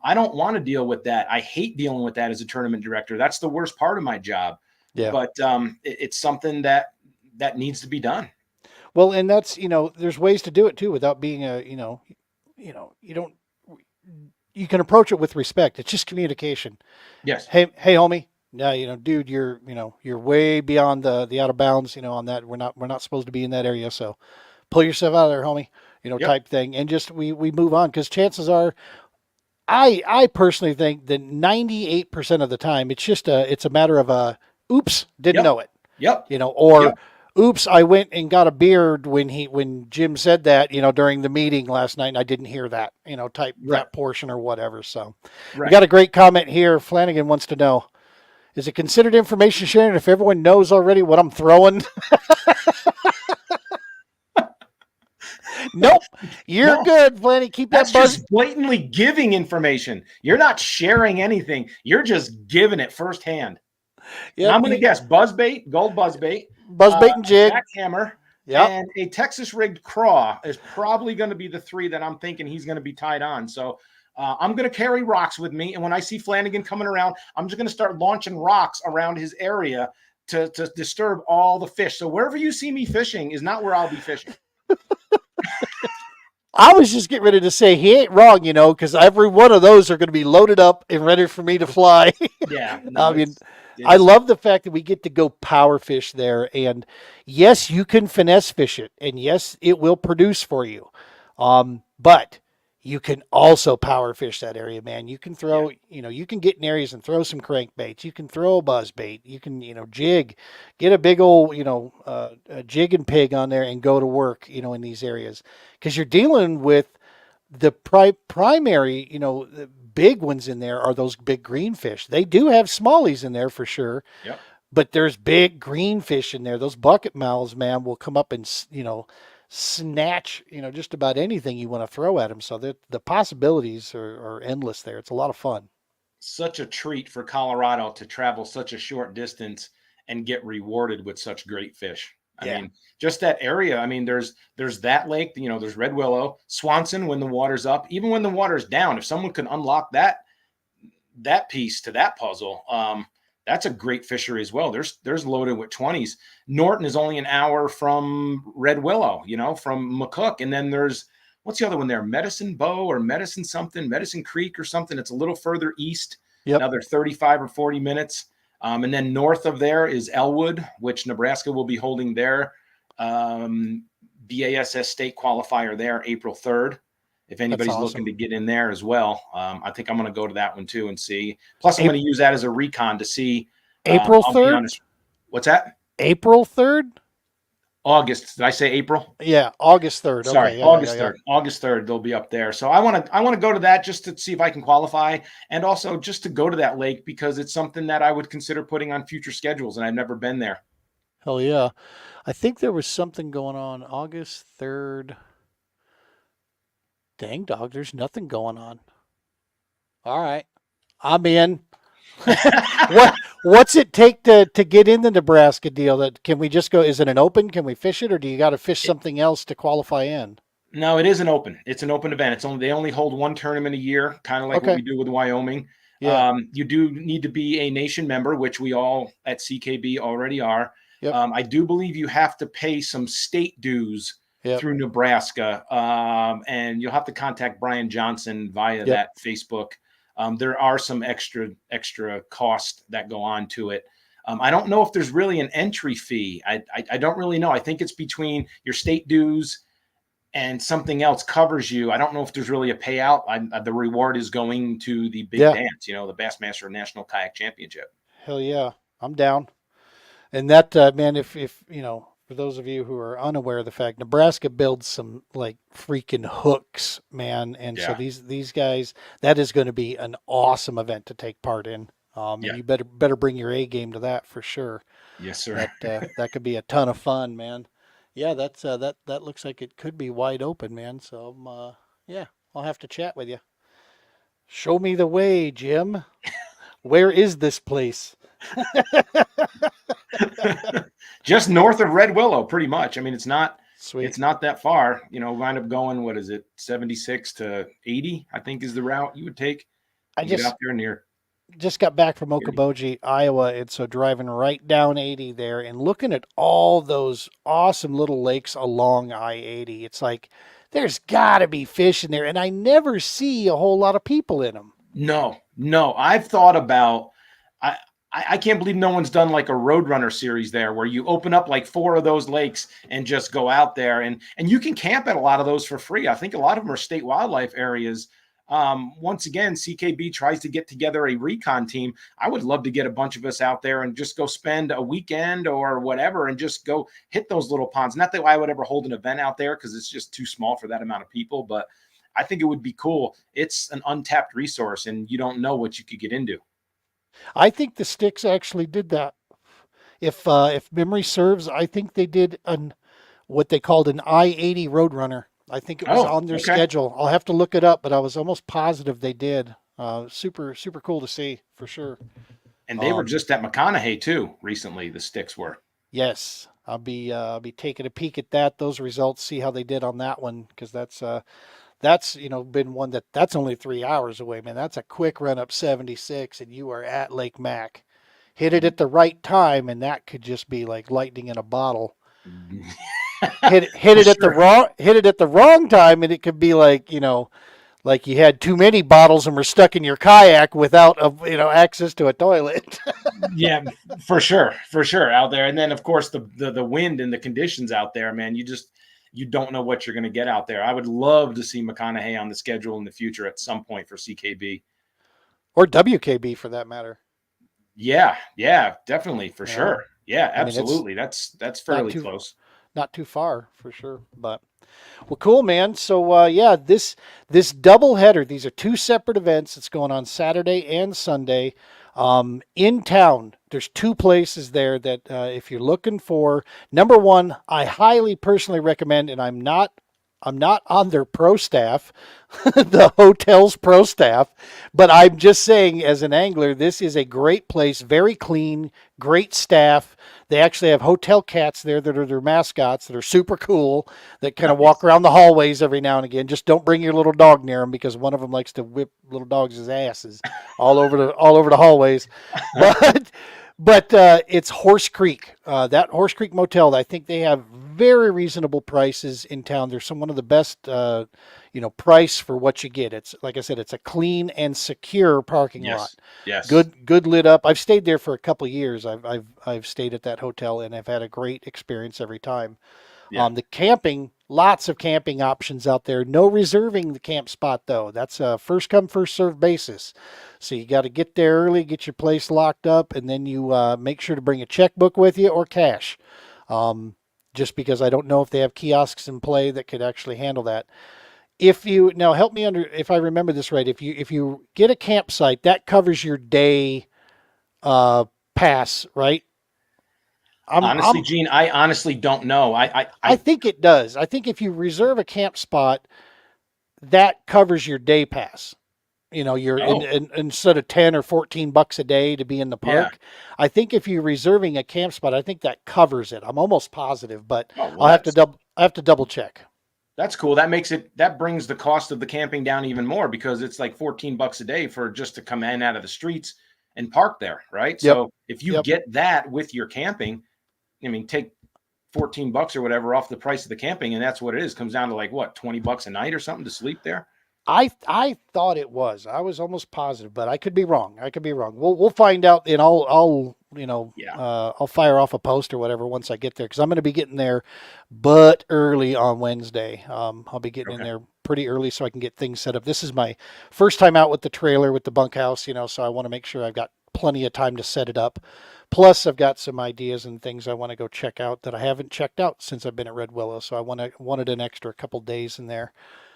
I don't want to deal with that. I hate dealing with that as a tournament director. That's the worst part of my job. Yeah. But it's something that needs to be done. Well, and that's, there's ways to do it too, without being you can approach it with respect. It's just communication. Yes. Hey, homie. Yeah, dude, you're way beyond the out of bounds, on that. We're not supposed to be in that area. So pull yourself out of there, homie, type thing. And just, we move on, because chances are, I personally think that 98% of the time it's a matter of oops, didn't know it. Yep. Oops, I went and got a beer when Jim said that, during the meeting last night, and I didn't hear that, that portion or whatever. So we got a great comment here. Flanagan wants to know, is it considered information sharing if everyone knows already what I'm throwing? Nope. You're good, Flanny. Keep that buzz. That's just blatantly giving information. You're not sharing anything. You're just giving it firsthand. Yep. I'm going to guess buzzbait, gold buzzbait, and jig, jackhammer, and a Texas rigged craw is probably going to be the three that I'm thinking he's going to be tied on. So I'm going to carry rocks with me, and when I see Flanagan coming around, I'm just going to start launching rocks around his area to disturb all the fish. So wherever you see me fishing is not where I'll be fishing. I was just getting ready to say he ain't wrong, because every one of those are going to be loaded up and ready for me to fly. Yeah. No, I love the fact that we get to go power fish there. And yes, you can finesse fish it. And yes, it will produce for you. But you can also power fish that area, man. You can Yeah. throw, you can get in areas and throw some crankbaits. You can throw a buzz bait. You can, jig, get a big old, a jig and pig on there and go to work, in these areas. Because you're dealing with the primary, the big ones in there are those big greenfish. They do have smallies in there for sure, Yep. but there's big greenfish in there. Those bucket mouths, man, will come up and snatch just about anything you want to throw at them. So the possibilities are endless there. It's a lot of fun. Such a treat for Colorado to travel such a short distance and get rewarded with such great fish. I Yeah. mean, just that area. I mean, there's that lake, there's Red Willow, Swanson when the water's up, even when the water's down. If someone can unlock that piece to that puzzle, that's a great fishery as well. There's loaded with 20s. Norton is only an hour from Red Willow, from McCook, and then there's what's the other one there? Medicine Bow or Medicine something, Medicine Creek or something. It's a little further east. Yep. Another 35 or 40 minutes. And then north of there is Elwood, which Nebraska will be holding their BASS state qualifier there April 3rd. If anybody's awesome. looking to get in there as well, I think I'm going to go to that one too and see. Plus, I'm going to use that as a recon to see. April 3rd? What's that? April 3rd? August. Did I say April? Yeah, August 3rd. Sorry, okay, yeah, August yeah, 3rd. August 3rd, they'll be up there. So I want to go to that just to see if I can qualify, and also just to go to that lake because it's something that I would consider putting on future schedules, and I've never been there. Hell yeah. I think there was something going on August 3rd. Dang dog, there's nothing going on. All right. I'm in. What's it take to get in the Nebraska deal? That can we just go? Is it an open? Can we fish it, or do you got to fish something else to qualify in? No, it is an open. It's an open event. They only hold one tournament a year, kind of like what we do with Wyoming. Yeah. You do need to be a nation member, which we all at CKB already are. Yep. I do believe you have to pay some state dues through Nebraska, and you'll have to contact Brian Johnson via that Facebook. There are some extra costs that go on to it. I don't know if there's really an entry fee. I don't really know. I think it's between your state dues and something else covers you. I don't know if there's really a payout. The reward is going to the big dance, the Bassmaster National Kayak Championship. Hell yeah, I'm down. And that man, if for those of you who are unaware of the fact, Nebraska builds some like freaking hooks, man. And so these guys, that is going to be an awesome event to take part in. And you better bring your A game to that for sure. Yes, sir. That could be a ton of fun, man. Yeah, that's that looks like it could be wide open, man. So I'll have to chat with you. Show me the way, Jim. Where is this place? Just north of Red Willow, pretty much. I mean, it's not Sweet. It's not that far. Wind up going, what is it, 76 to 80, I think is the route you would take. Get out there near. Just got back from Okoboji, Iowa, and so driving right down 80 there and looking at all those awesome little lakes along I-80. It's like there's got to be fish in there, and I never see a whole lot of people in them. No. I've thought about. I can't believe no one's done like a Roadrunner series there where you open up like 4 of those lakes and just go out there and you can camp at a lot of those for free. I think a lot of them are state wildlife areas. Once again, CKB tries to get together a recon team. I would love to get a bunch of us out there and just go spend a weekend or whatever and just go hit those little ponds. Not that I would ever hold an event out there because it's just too small for that amount of people, but I think it would be cool. It's an untapped resource and you don't know what you could get into. I think the Sticks actually did that. If memory serves, I think they did what they called an I-80 Roadrunner. I think it was on their schedule. I'll have to look it up, but I was almost positive they did. Super cool to see for sure. And they were just at McConaughey too recently. The Sticks were. Yes, I'll be taking a peek at those results, see how they did on that one, because that's been one that's only 3 hours away, man. That's a quick run up 76, and you are at Lake Mac. Hit it at the right time, and that could just be like lightning in a bottle. hit it at the wrong time, and it could be like like you had too many bottles and were stuck in your kayak without access to a toilet. Yeah, for sure out there. And then of course the wind and the conditions out there, man. you don't know what you're going to get out there. I would love to see McConaughey on the schedule in the future at some point for CKB. Or WKB for that matter. Yeah, definitely, for You sure. know, Yeah, I mean, it's absolutely. That's fairly close. not too far for sure. But well, cool, man. So yeah, this double header. These are two separate events. It's going on Saturday and Sunday. In town, there's two places there that if you're looking for, number one, I highly personally recommend, and I'm not on their pro staff, the hotel's pro staff, but I'm just saying as an angler, this is a great place, very clean, great staff. They actually have hotel cats there that are their mascots that are super cool, that kind of walk around the hallways every now and again. Just don't bring your little dog near them because one of them likes to whip little dogs' asses all over the hallways. But it's Horse Creek. That Horse Creek Motel, I think they have very reasonable prices in town. They're one of the best, price for what you get. It's like I said, it's a clean and secure parking lot. Yes. Good lit up. I've stayed there for a couple of years. I've stayed at that hotel and I've had a great experience every time. Yeah. The camping, lots of camping options out there. No reserving the camp spot though. That's a first come first served basis. So you got to get there early, get your place locked up, and then you make sure to bring a checkbook with you or cash. Just because I don't know if they have kiosks in play that could actually handle that. Now help me if I remember this right. If you get a campsite, that covers your day pass, right? Honestly, Gene, I honestly don't know. I think it does. I think if you reserve a camp spot, that covers your day pass. You're instead of $10 or $14 a day to be in the park. Yeah. I think if you're reserving a camp spot, I think that covers it. I'm almost positive, but well, I have to double check. That's cool. That brings the cost of the camping down even more because it's like $14 a day for just to come in out of the streets and park there, right? Yep. So if you get that with your camping, I mean, take $14 or whatever off the price of the camping, and that's what it is. Comes down to like what, $20 a night or something to sleep there. I thought it was. I was almost positive, but I could be wrong. We'll find out, and I'll fire off a post or whatever once I get there because I'm going to be getting there, but early on Wednesday. I'll be getting in there pretty early so I can get things set up. This is my first time out with the trailer with the bunkhouse, so I want to make sure I've got plenty of time to set it up. Plus, I've got some ideas and things I want to go check out that I haven't checked out since I've been at Red Willow. So I wanted an extra couple days in there.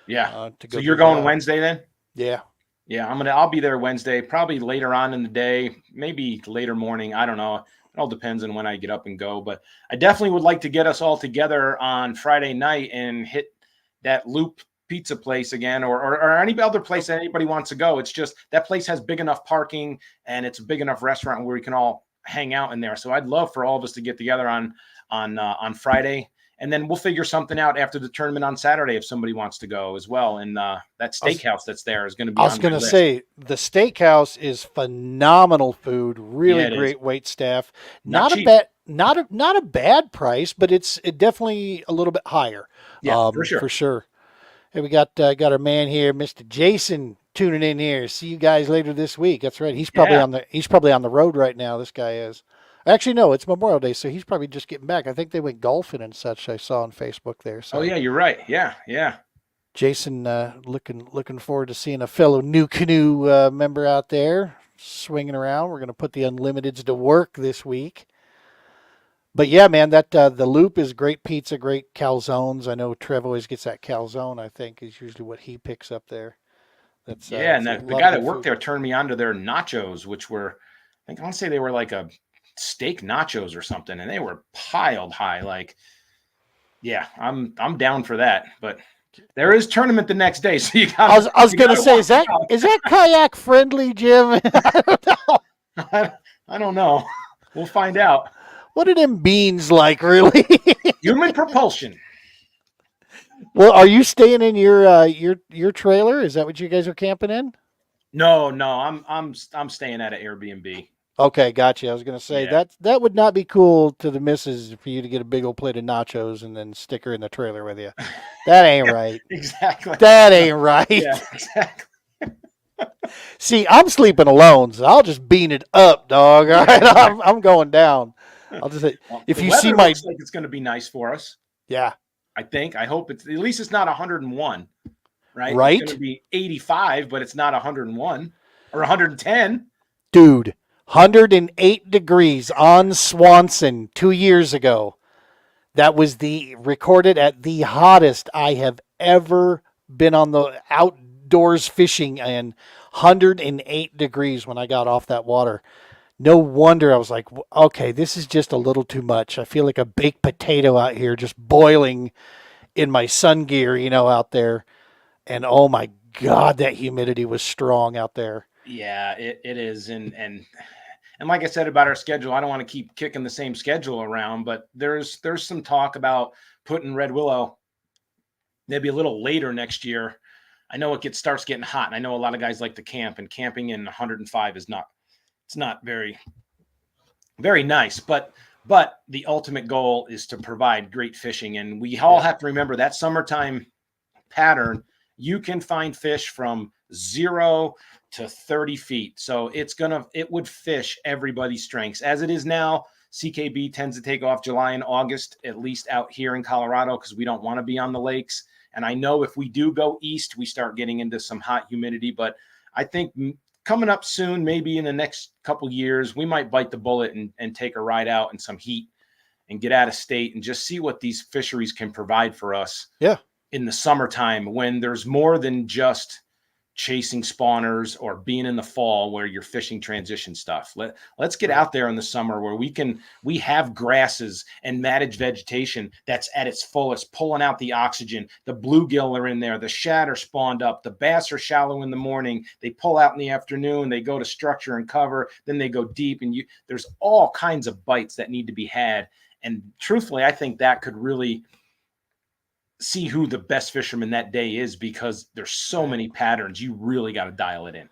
Yeah. So you're going Wednesday then? Yeah. Yeah, I'll be there Wednesday, probably later on in the day, maybe later morning. I don't know. It all depends on when I get up and go. But I definitely would like to get us all together on Friday night and hit that Loop pizza place again, or any other place that anybody wants to go. It's just that place has big enough parking and it's a big enough restaurant where we can all hang out in there. So I'd love for all of us to get together on Friday. And then we'll figure something out after the tournament on Saturday if somebody wants to go as well. And that steakhouse that's there is going to be. I was going to say the steakhouse is phenomenal food, really great wait staff. Not a bad price, but it's definitely a little bit higher. Yeah, for sure. Hey, we got our man here, Mr. Jason, tuning in here. See you guys later this week. That's right. He's probably on the road right now. This guy is. Actually, no, it's Memorial Day, so he's probably just getting back. I think they went golfing and such. I saw on Facebook there. So. Oh yeah, you're right. Yeah. Jason, looking forward to seeing a fellow New Canoe member out there swinging around. We're going to put the Unlimiteds to work this week. But yeah, man, that the Loop is great pizza, great calzones. I know Trev always gets that calzone. I think is usually what he picks up there. That's and the guy that worked there turned me on to their nachos, which were, I want to say they were like a steak nachos or something, and they were piled high. Like, yeah, I'm down for that. But there is tournament the next day, so you got. I was gonna say, is that kayak friendly, Jim? I don't know. I don't know. We'll find out. What are them beans like, really? Human propulsion. Well, are you staying in your trailer? Is that what you guys are camping in? No, I'm staying at an Airbnb. Okay, gotcha. I was gonna say that would not be cool to the missus for you to get a big old plate of nachos and then stick her in the trailer with you. That ain't right. Exactly. That ain't right. Yeah, exactly. See, I'm sleeping alone, so I'll just bean it up, dog. All right, I'm going down. I'll just say, if you see my, looks like it's going to be nice for us. Yeah, I hope it's at least it's not 101, right? It's going to Right? be 85, but it's not 101 or 110. Dude, 108 degrees on Swanson 2 years ago. That was the recorded at the hottest I have ever been on the outdoors fishing, and 108 degrees when I got off that water. No wonder I was like, okay, this is just a little too much. I feel like a baked potato out here just boiling in my sun gear, out there. And oh my God, that humidity was strong out there. Yeah, it is. And like I said about our schedule, I don't want to keep kicking the same schedule around, but there's some talk about putting Red Willow maybe a little later next year. I know it starts getting hot, and I know a lot of guys like to camp, and camping in 105 is not it's not very very nice, but the ultimate goal is to provide great fishing, and we all have to remember that summertime pattern. You can find fish from 0 to 30 feet, so it would fish everybody's strengths. As it is now, CKB tends to take off July and August, at least out here in Colorado, because we don't want to be on the lakes. And I know if we do go east, we start getting into some hot humidity, but I think coming up soon, maybe in the next couple years, we might bite the bullet and take a ride out in some heat and get out of state and just see what these fisheries can provide for us. Yeah. In the summertime, when there's more than just chasing spawners or being in the fall where you're fishing transition stuff. Let's get out there in the summer where we have grasses and matted vegetation that's at its fullest, pulling out the oxygen. The bluegill are in there, the shad are spawned up, the bass are shallow in the morning, they pull out in the afternoon, they go to structure and cover, then they go deep, and there's all kinds of bites that need to be had. And truthfully, I think that could really see who the best fisherman that day is, because there's so many patterns. You really got to dial it in.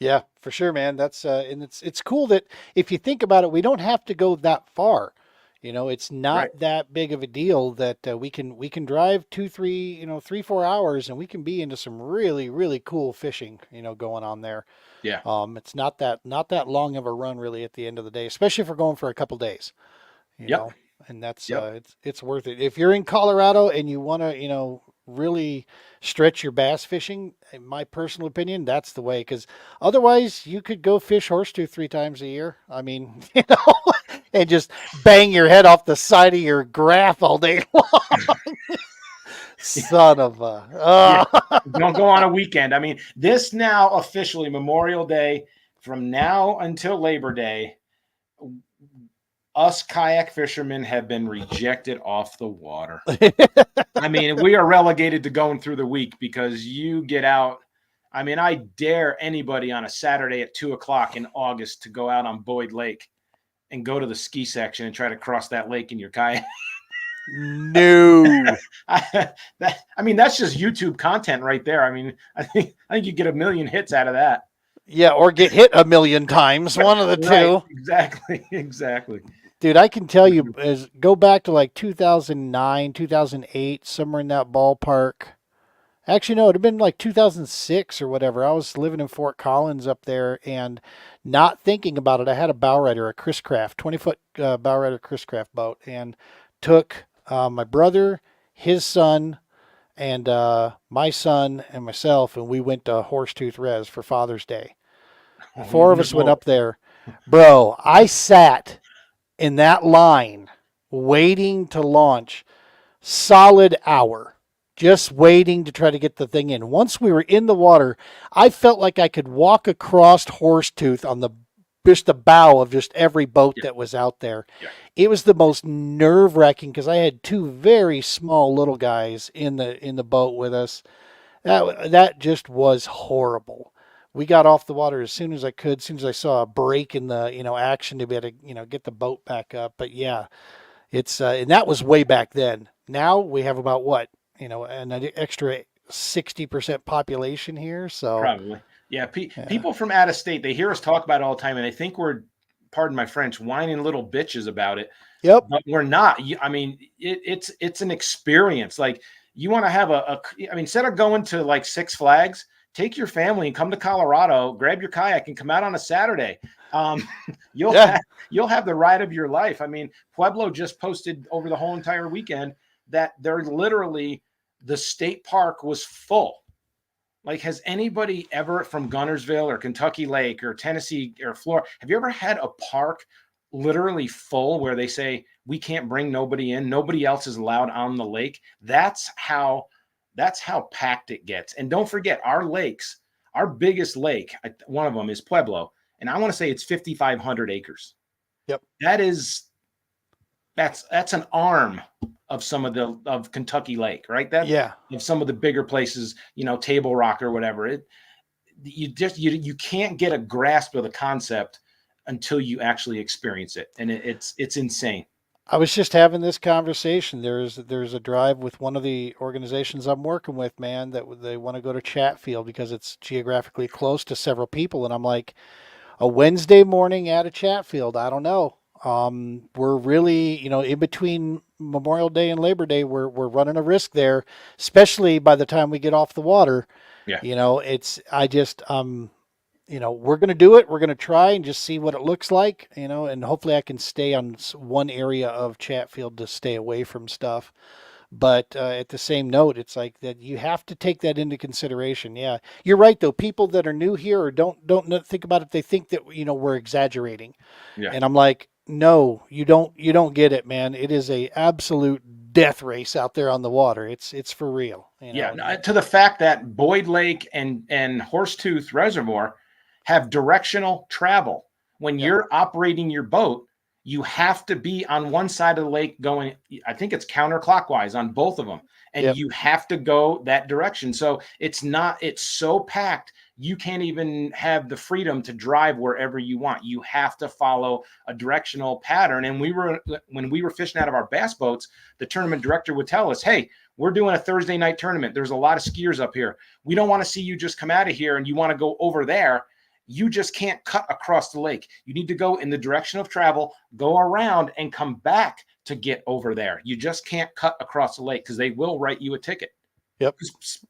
Yeah, for sure, man. That's and it's cool that if you think about it, we don't have to go that far. It's not Right. that big of a deal that we can drive 2, 3, 3, 4 hours, and we can be into some really, really cool fishing, going on there. Yeah. It's not that long of a run really at the end of the day, especially if we're going for a couple days, you Yep. know, and that's Yep. it's worth it. If you're in Colorado and you want to, really stretch your bass fishing, in my personal opinion, that's the way. Because otherwise, you could go fish horseshoe 3 times a year. I mean, and just bang your head off the side of your graph all day long. Son of a. Yeah. Don't go on a weekend. I mean, this now officially Memorial Day, from now until Labor Day, us kayak fishermen have been rejected off the water. I mean, we are relegated to going through the week because you get out. I mean, I dare anybody on a Saturday at 2:00 in August to go out on Boyd Lake and go to the ski section and try to cross that lake in your kayak. No. I mean, that's just YouTube content right there. I mean, I think you get 1,000,000 hits out of that. Yeah, or get hit 1,000,000 times. One of the two. Right, exactly. Dude, I can tell you, go back to like 2009, 2008, somewhere in that ballpark. Actually, no, it'd have been like 2006 or whatever. I was living in Fort Collins up there and not thinking about it. I had a bow rider, a Chris Craft, 20-foot bow rider Chris Craft boat, and took my brother, his son, and my son and myself, and we went to Horsetooth Res for Father's Day. The four of us went up there. Bro, I sat in that line waiting to launch solid hour, just waiting to try to get the thing in. Once we were in the water, I felt like I could walk across Horsetooth on just the bow of just every boat that was out there. Yeah. It was the most nerve-wracking because I had two very small little guys in the boat with us. That just was horrible. We got off the water as soon as I could, as soon as I saw a break in the action to be able to get the boat back up. But yeah, it's and that was way back then. Now we have about what an extra 60% population here. So Probably. Yeah, people from out of state, they hear us talk about it all the time, and they think we're, pardon my French, whining little bitches about it. Yep. But we're not. I mean, it's an experience. Like, you want to have I mean, instead of going to like Six Flags, take your family and come to Colorado, grab your kayak and come out on a Saturday. You'll have the ride of your life. I mean, Pueblo just posted over the whole entire weekend that they're literally, the state park was full. Like, has anybody ever from Gunnersville or Kentucky Lake or Tennessee or Florida, have you ever had a park literally full where they say we can't bring nobody in, nobody else is allowed on the lake? That's how packed it gets. And don't forget, our lakes, our biggest lake, one of them is Pueblo, and I want to say it's 5,500 acres. Yep. That's an arm of some of Kentucky Lake, right? That Yeah. of some of the bigger places, Table Rock or whatever. You can't get a grasp of the concept until you actually experience it, and it's insane. I was just having this conversation. There's a drive with one of the organizations I'm working with, man, that they want to go to Chatfield because it's geographically close to several people, and I'm like, a Wednesday morning at a Chatfield, I don't know. We're really, in between Memorial Day and Labor Day, we're running a risk there, especially by the time we get off the water. Yeah. We're going to do it. We're going to try and just see what it looks like, and hopefully I can stay on one area of Chatfield to stay away from stuff. But at the same note, it's like that you have to take that into consideration. Yeah, you're right though. People that are new here or don't think about it, they think that we're exaggerating. Yeah. And I'm like, no, you don't get it, man. It is a absolute death race out there on the water. It's for real. Yeah, to the fact that Boyd Lake and Horsetooth Reservoir have directional travel. When you're operating your boat, you have to be on one side of the lake going, I think it's counterclockwise on both of them. And you have to go that direction. So it's so packed, you can't even have the freedom to drive wherever you want. You have to follow a directional pattern. And when we were fishing out of our bass boats, the tournament director would tell us, hey, we're doing a Thursday night tournament. There's a lot of skiers up here. We don't want to see you just come out of here and you want to go over there. You just can't cut across the lake. You need to go in the direction of travel, go around and come back to get over there. You just can't cut across the lake because they will write you a ticket. Yep.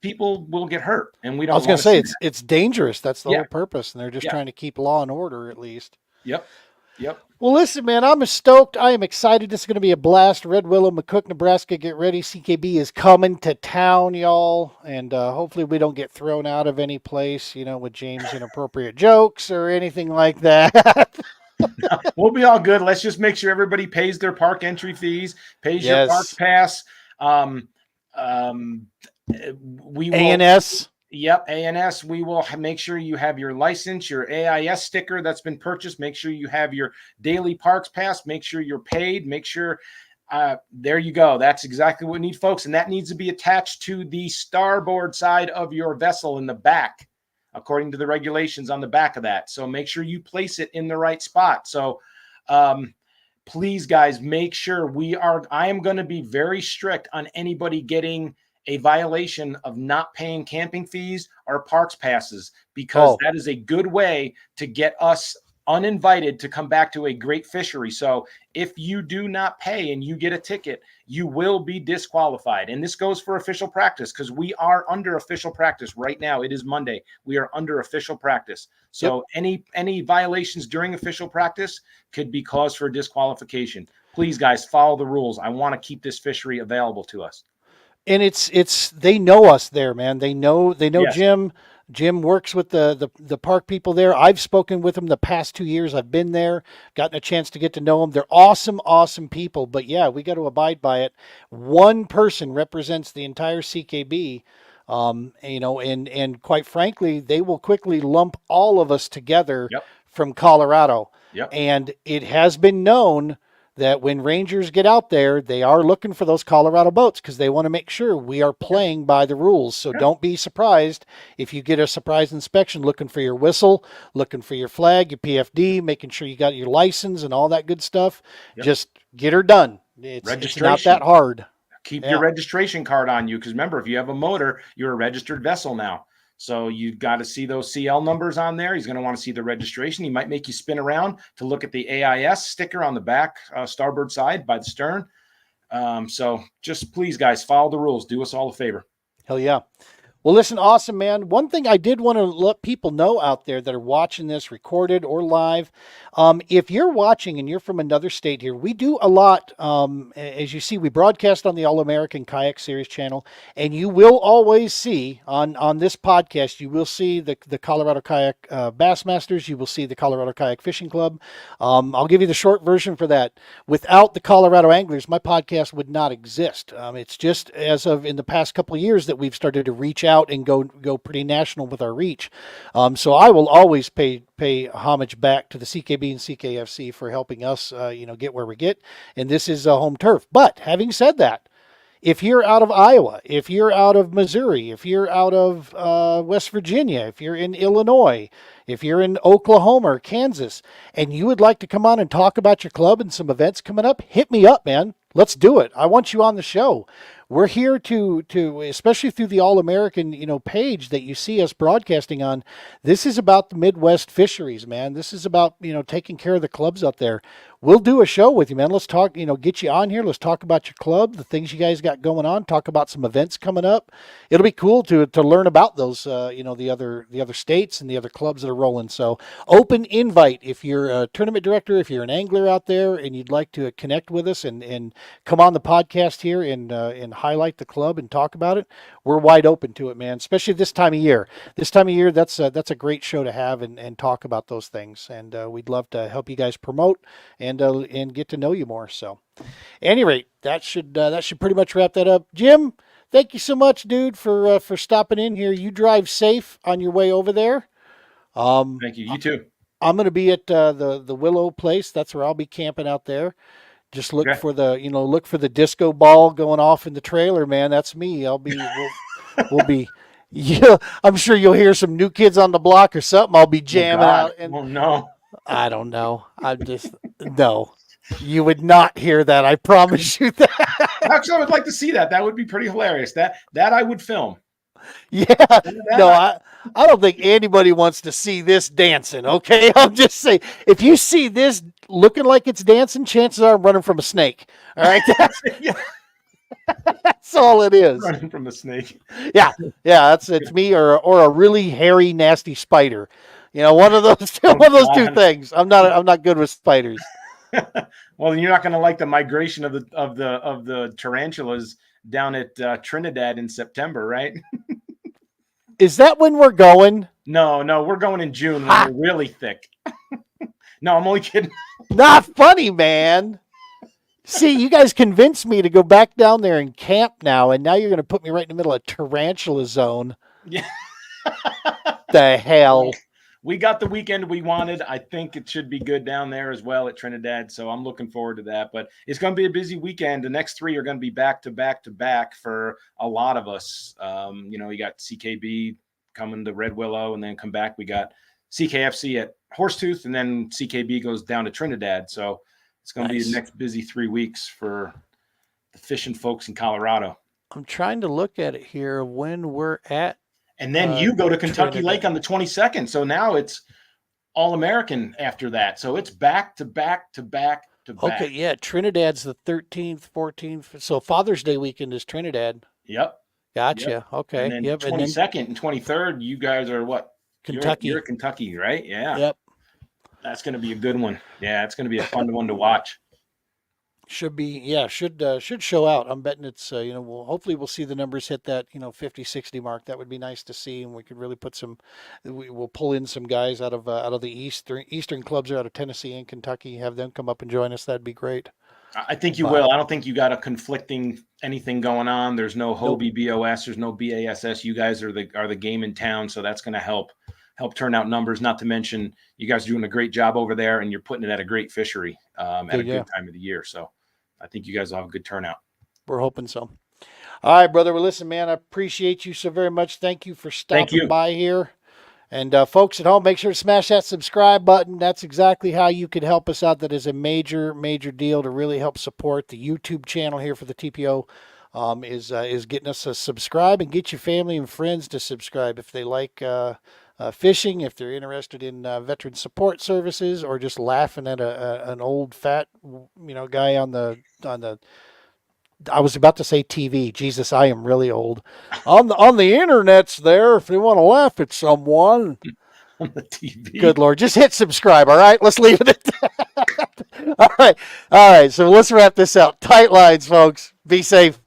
People will get hurt, and we don't. I was going to say it's dangerous. That's the whole purpose, and they're just trying to keep law and order at least. Yep. Well, listen, man, I'm stoked. I am excited. This is going to be a blast. Red Willow, McCook, Nebraska. Get ready. CKB is coming to town, y'all. And hopefully we don't get thrown out of any place, with James' inappropriate jokes or anything like that. No, we'll be all good. Let's just make sure everybody pays their park entry fees, pays your park pass. We will, ANS. Yep, ANS. We will make sure you have your license, your AIS sticker that's been purchased. Make sure you have your daily parks pass. Make sure you're paid. Make sure there you go. That's exactly what we need, folks. And that needs to be attached to the starboard side of your vessel in the back, according to the regulations on the back of that. So make sure you place it in the right spot. So please, guys, make sure I am going to be very strict on anybody getting a violation of not paying camping fees or parks passes, because that is a good way to get us uninvited to come back to a great fishery. So if you do not pay and you get a ticket, you will be disqualified. And this goes for official practice, because we are under official practice right now. It is Monday. We are under official practice. So any violations during official practice could be cause for disqualification. Please, guys, follow the rules. I want to keep this fishery available to us. And it's they know us there, man. They know Jim. Jim works with the park people there. I've spoken with them the past 2 years. I've been there, gotten a chance to get to know them. They're awesome, awesome people. But yeah, we got to abide by it. One person represents the entire CKB. And quite frankly, they will quickly lump all of us together from Colorado. And it has been known that when Rangers get out there, they are looking for those Colorado boats because they want to make sure we are playing by the rules. So don't be surprised if you get a surprise inspection looking for your whistle, looking for your flag, your PFD, making sure you got your license and all that good stuff. Just get her done. It's not that hard. Keep your registration card on you, because remember, if you have a motor, you're a registered vessel now. So you've got to see those CL numbers on there. He's going to want to see the registration. He might make you spin around to look at the AIS sticker on the back, starboard side by the stern. So just please, guys, follow the rules. Do us all a favor. Hell yeah. Well, listen, awesome, man. One thing I did want to let people know out there that are watching this recorded or live, if you're watching and you're from another state here, we do a lot. As you see, we broadcast on the All American Kayak Series channel, and you will always see on this podcast, you will see the Colorado Kayak Bassmasters, you will see the Colorado Kayak Fishing Club. I'll give you the short version for that. Without the Colorado Anglers, my podcast would not exist. It's just as of in the past couple of years that we've started to reach out and go pretty national with our reach. So I will always pay homage back to the CKB and CKFC for helping us, get where we get. And this is home turf. But having said that, if you're out of Iowa, if you're out of Missouri, if you're out of West Virginia, if you're in Illinois, if you're in Oklahoma or Kansas, and you would like to come on and talk about your club and some events coming up, hit me up, man. Let's do it. I want you on the show. We're here to especially through the All American, page that you see us broadcasting on. This is about the Midwest fisheries, man. This is about, taking care of the clubs out there. We'll do a show with you, man. Let's talk, get you on here. Let's talk about your club, the things you guys got going on, talk about some events coming up. It'll be cool to learn about those, the other states and the other clubs that are rolling. So open invite. If you're a tournament director, if you're an angler out there and you'd like to connect with us and come on the podcast here and highlight the club and talk about it, we're wide open to it, man. Especially this time of year. This time of year, that's a great show to have and talk about those things. And we'd love to help you guys promote and get to know you more. So, at any rate, that should pretty much wrap that up. Jim, thank you so much, dude, for stopping in here. You drive safe on your way over there. Thank you. You too. I'm going to be at the Willow place. That's where I'll be camping out there. Just look Okay. for the disco ball going off in the trailer, man. That's me. We'll be. Yeah, I'm sure you'll hear some New Kids on the Block or something. I'll be jamming out. And Oh no. I don't know. No. You would not hear that. I promise you that. Actually, I would like to see that. That would be pretty hilarious. That I would film. Yeah. No, I don't think anybody wants to see this dancing, okay? I'm just saying, if you see this looking like it's dancing, chances are I'm running from a snake. All right? That's all it is. Running from the snake. Yeah. It's me or a really hairy, nasty spider. One of those two things. I'm not good with spiders. Well, you're not going to like the migration of the tarantulas down at Trinidad in September, right? Is that when we're going? No, we're going in June when they're really thick. No, I'm only kidding. Not funny, man. See, you guys convinced me to go back down there and camp now, and now you're going to put me right in the middle of tarantula zone. Yeah. The hell. We got the weekend we wanted. I think it should be good down there as well at Trinidad. So I'm looking forward to that. But it's going to be a busy weekend. The next 3 are going to be back to back for a lot of us. You got CKB coming to Red Willow and then come back. We got CKFC at Horsetooth and then CKB goes down to Trinidad. So it's going to be the next busy 3 weeks for the fishing folks in Colorado. I'm trying to look at it here when we're at. And then you go to Kentucky Trinidad. Lake on the 22nd. So now it's All-American after that. So it's back to back to back to back. Okay, yeah. Trinidad's the 13th, 14th. So Father's Day weekend is Trinidad. Yep. Gotcha. Yep. Okay. And then yep. 22nd and 23rd, you guys are what? Kentucky. You're Kentucky, right? Yeah. Yep. That's going to be a good one. Yeah, it's going to be a fun one to watch. Should be, yeah, should show out. I'm betting it's, hopefully we'll see the numbers hit that, 50, 60 mark. That would be nice to see. And we could really we'll pull in some guys out of the Eastern clubs are out of Tennessee and Kentucky, have them come up and join us. That'd be great. I think you will. I don't think you got a conflicting anything going on. There's no Hobie BOS. There's no BASS. You guys are the game in town. So that's going to help turn out numbers. Not to mention you guys are doing a great job over there and you're putting it at a great fishery at a good time of the year. So I think you guys will have a good turnout. We're hoping so. All right, brother. Well, listen, man, I appreciate you so very much. Thank you for stopping by here. And folks at home, make sure to smash that subscribe button. That's exactly how you could help us out. That is a major, major deal to really help support the YouTube channel here for the TPO. Is getting us to subscribe and get your family and friends to subscribe if they like fishing, if they're interested in veteran support services, or just laughing at an old fat guy on the I was about to say TV. Jesus, I am really old. On the internet's there if you want to laugh at someone. On the TV. Good Lord. Just hit subscribe, all right? Let's leave it at that. All right. All right. So let's wrap this out. Tight lines, folks. Be safe.